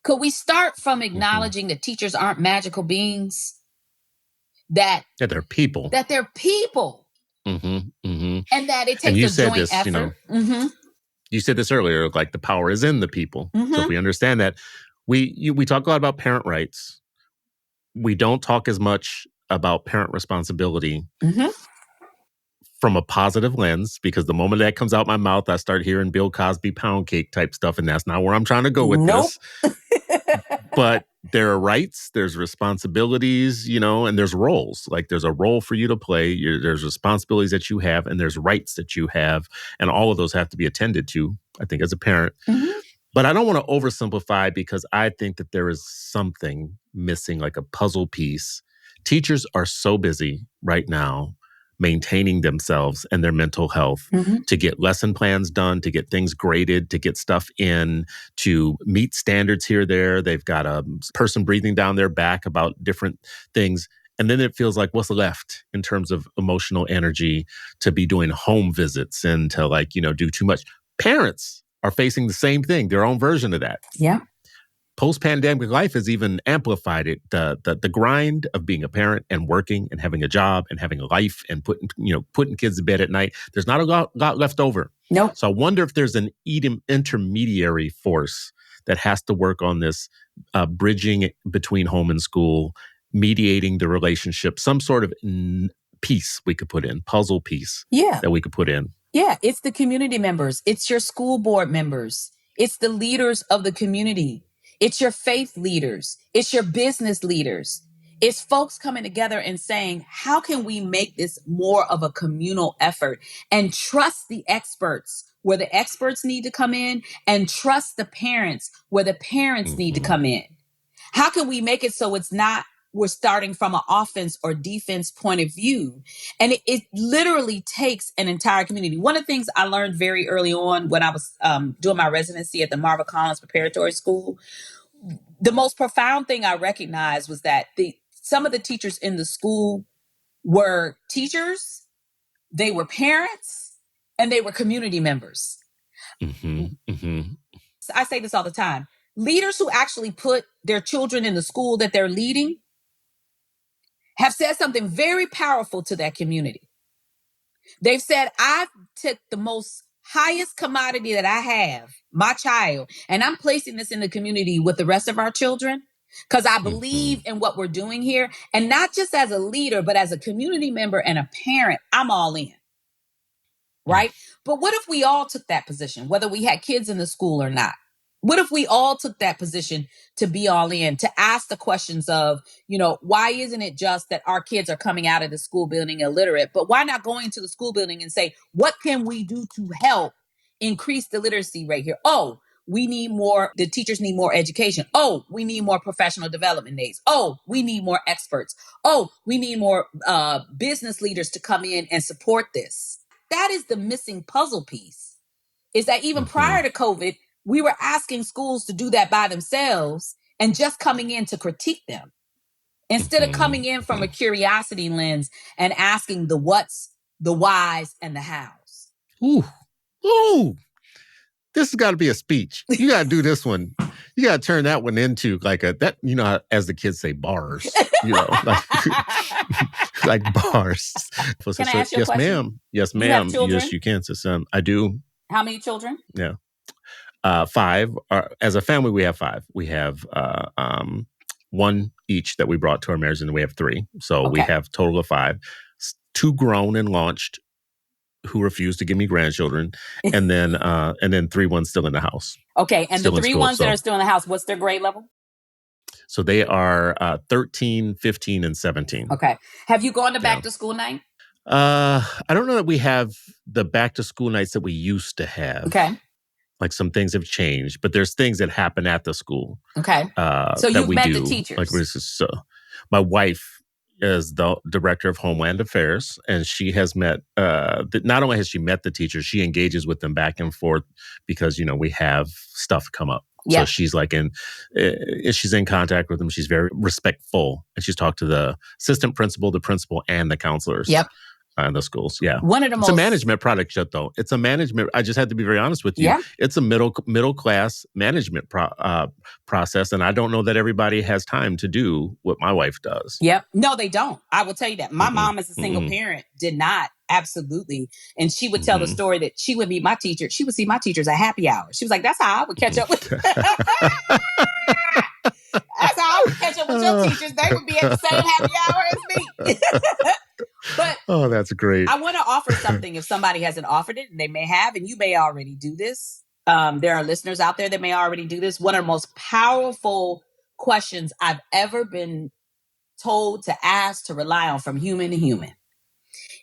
Could we start from acknowledging that teachers aren't magical beings? That they're people. That they're people. And that it takes a joint effort. You said this earlier, like the power is in the people. So if we understand that, we talk a lot about parent rights. We don't talk as much about parent responsibility from a positive lens, because the moment that comes out my mouth, I start hearing Bill Cosby pound cake type stuff, and that's not where I'm trying to go with this. But there are rights, there's responsibilities, and there's roles. Like there's a role for you to play. There's responsibilities that you have, and there's rights that you have, and all of those have to be attended to, I think, as a parent. Mm-hmm. But I don't want to oversimplify because I think that there is something missing, like a puzzle piece. Teachers are so busy right now maintaining themselves and their mental health to get lesson plans done, to get things graded, to get stuff in, to meet standards here or there. They've got a person breathing down their back about different things. And then it feels like what's left in terms of emotional energy to be doing home visits and to do too much. Parents are facing the same thing, their own version of that. Yeah. Post-pandemic life has even amplified it. The grind of being a parent and working and having a job and having a life and putting kids to bed at night. There's not a lot left over. Nope. So I wonder if there's an intermediary force that has to work on this bridging between home and school, mediating the relationship, some sort of piece we could put in, puzzle piece that we could put in. Yeah, it's the community members. It's your school board members. It's the leaders of the community. It's your faith leaders. It's your business leaders. It's folks coming together and saying, how can we make this more of a communal effort and trust the experts where the experts need to come in and trust the parents where the parents need to come in? How can we make it so it's not we're starting from an offense or defense point of view? And it literally takes an entire community. One of the things I learned very early on when I was doing my residency at the Marva Collins Preparatory School, the most profound thing I recognized was that some of the teachers in the school were teachers, they were parents, and they were community members. I say this all the time. Leaders who actually put their children in the school that they're leading have said something very powerful to that community. They've said, I took the most highest commodity that I have, my child, and I'm placing this in the community with the rest of our children because I believe in what we're doing here. And not just as a leader, but as a community member and a parent, I'm all in. Right? But what if we all took that position, whether we had kids in the school or not? What if we all took that position to be all in, to ask the questions of, why isn't it just that our kids are coming out of the school building illiterate, but why not going to the school building and say, what can we do to help increase the literacy rate here? Oh, the teachers need more education. Oh, we need more professional development days. Oh, we need more experts. Oh, we need more business leaders to come in and support this. That is the missing puzzle piece, is that even prior to COVID, we were asking schools to do that by themselves and just coming in to critique them instead of coming in from a curiosity lens and asking the what's, the whys, and the hows. Ooh. This has got to be a speech. You got to do this one. You got to turn that one into as the kids say, bars, like bars. Can I ask you a question? Ma'am. Yes, ma'am. You have children? Yes, you can. So, I do. How many children? Yeah. 5. As a family, we have 5. We have one each that we brought to our marriage, and we have 3. So we have a total of 5. 2 grown and launched who refused to give me grandchildren, and then 3 ones still in the house. Okay, and the 3 ones that are still in the house, what's their grade level? So they are 13, 15, and 17. Okay. Have you gone to back to school night? I don't know that we have the back to school nights that we used to have. Okay. Like some things have changed, but there's things that happen at the school. Okay. So you've met the teachers. My wife is the director of Homeland Affairs, and she has met, not only has she met the teachers, she engages with them back and forth because, we have stuff come up. Yep. So she's she's in contact with them. She's very respectful, and she's talked to the assistant principal, the principal, and the counselors. Yep. In the schools, yeah. It's a management product, though. It's a management. I just had to be very honest with you. Yeah. It's a middle class management process, and I don't know that everybody has time to do what my wife does. Yep. No, they don't. I will tell you that. My mom, as a single parent, did not. Absolutely. And she would tell the story that she would meet my teacher. She would see my teachers at happy hour. She was like, "That's how I would catch up with." That's how I would catch up with your teachers. They would be at the same happy hour as me. But that's great. I want to offer something if somebody hasn't offered it, and they may have, and you may already do this. There are listeners out there that may already do this. One of the most powerful questions I've ever been told to ask, to rely on from human to human.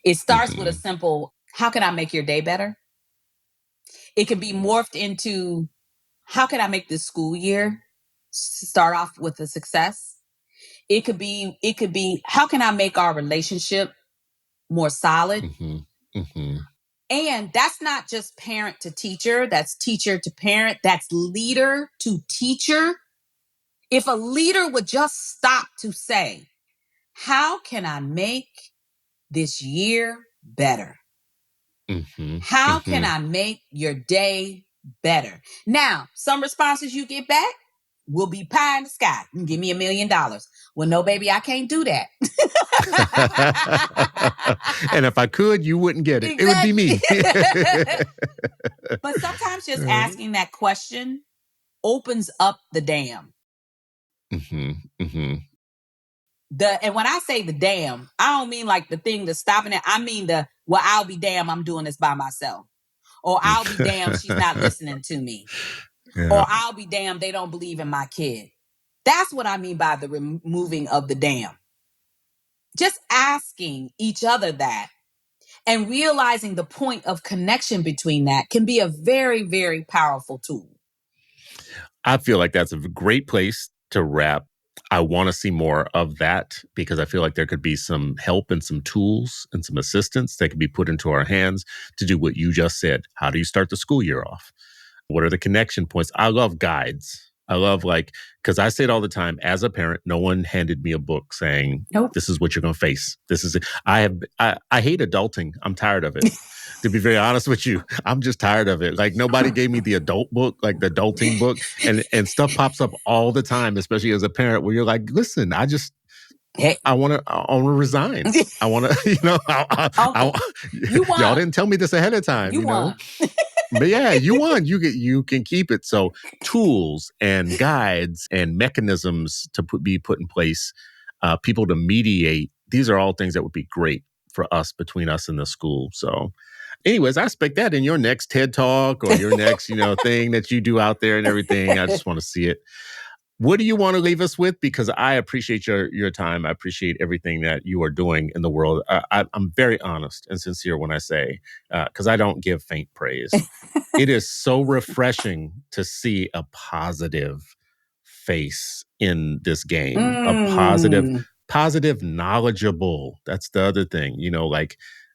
It starts with a simple, how can I make your day better? It can be morphed into, how can I make this school year start off with a success? It could be, how can I make our relationship more solid? And that's not just parent to teacher, that's teacher to parent, that's leader to teacher. If a leader would just stop to say, how can I make this year better? How can I make your day better? Now, some responses you get back will be pie in the sky. You can give me $1 million. Well, no, baby, I can't do that. And if I could, you wouldn't get it. Exactly. It would be me. But sometimes just asking that question opens up the dam. And when I say the dam, I don't mean like the thing that's stopping it. I mean well, I'll be damned, I'm doing this by myself. Or I'll be damned, she's not listening to me. Yeah. Or I'll be damned, they don't believe in my kid. That's what I mean by the removing of the dam. Just asking each other that and realizing the point of connection between that can be a very, very powerful tool. I feel like that's a great place to wrap. I want to see more of that because I feel like there could be some help and some tools and some assistance that could be put into our hands to do what you just said. How do you start the school year off? What are the connection points? I love guides. I love because I say it all the time. As a parent, no one handed me a book saying, nope, this is what you're going to face. This is it. I hate adulting. I'm tired of it. To be very honest with you, I'm just tired of it. Like nobody gave me the adult book, like the adulting book, and stuff pops up all the time, especially as a parent, where you're like, listen, I want to resign. I want to, y'all didn't tell me this ahead of time, you know. But yeah, you won. You can keep it. So tools and guides and mechanisms to be put in place, people to mediate. These are all things that would be great for us, between us and the school. So anyways, I expect that in your next TED Talk or your next, thing that you do out there and everything. I just want to see it. What do you want to leave us with? Because I appreciate your time. I appreciate everything that you are doing in the world. I'm very honest and sincere when I say, because I don't give faint praise. It is so refreshing to see a positive face in this game, a positive, knowledgeable. That's the other thing,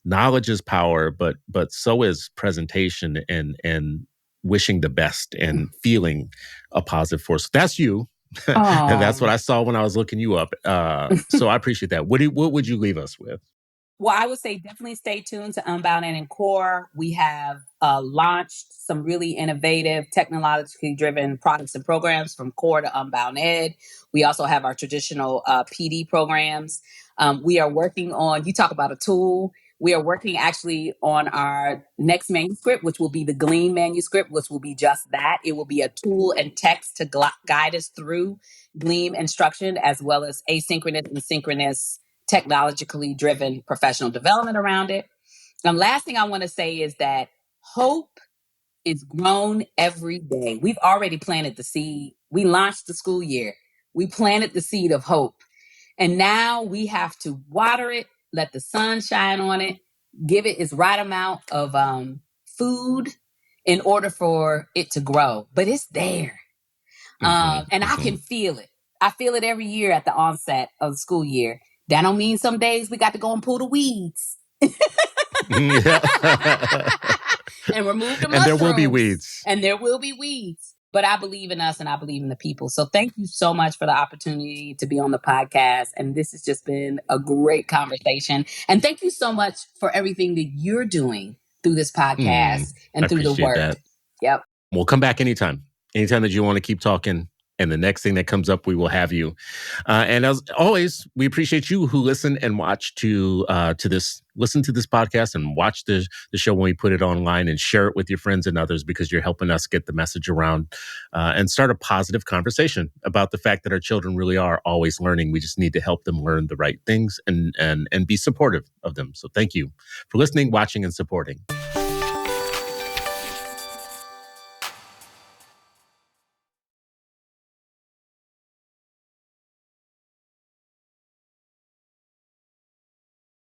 knowledge is power, but so is presentation and wishing the best and feeling a positive force. That's you. And that's what I saw when I was looking you up. So I appreciate that. What would you leave us with? Well, I would say definitely stay tuned to UnboundEd and Core. We have launched some really innovative, technologically driven products and programs from Core to UnboundEd. We also have our traditional PD programs. We are working on, you talk about a tool. We are working actually on our next manuscript, which will be the Gleam manuscript, which will be just that. It will be a tool and text to guide us through Gleam instruction, as well as asynchronous and synchronous technologically driven professional development around it. Last thing I want to say is that hope is grown every day. We've already planted the seed. We launched the school year. We planted the seed of hope. And now we have to water it, let the sun shine on it, give it its right amount of food in order for it to grow. But it's there. And I can feel it. I feel it every year at the onset of the school year. That don't mean some days we got to go and pull the weeds. And remove the mushrooms. And there will be weeds. And there will be weeds. But I believe in us and I believe in the people. So thank you so much for the opportunity to be on the podcast. And this has just been a great conversation. And thank you so much for everything that you're doing through this podcast and through the work. That. Yep. We'll come back anytime. Anytime that you want to keep talking. And the next thing that comes up, we will have you. And as always, we appreciate you who listen and watch listen to this podcast and watch the show when we put it online and share it with your friends and others, because you're helping us get the message around and start a positive conversation about the fact that our children really are always learning. We just need to help them learn the right things and be supportive of them. So thank you for listening, watching, and supporting.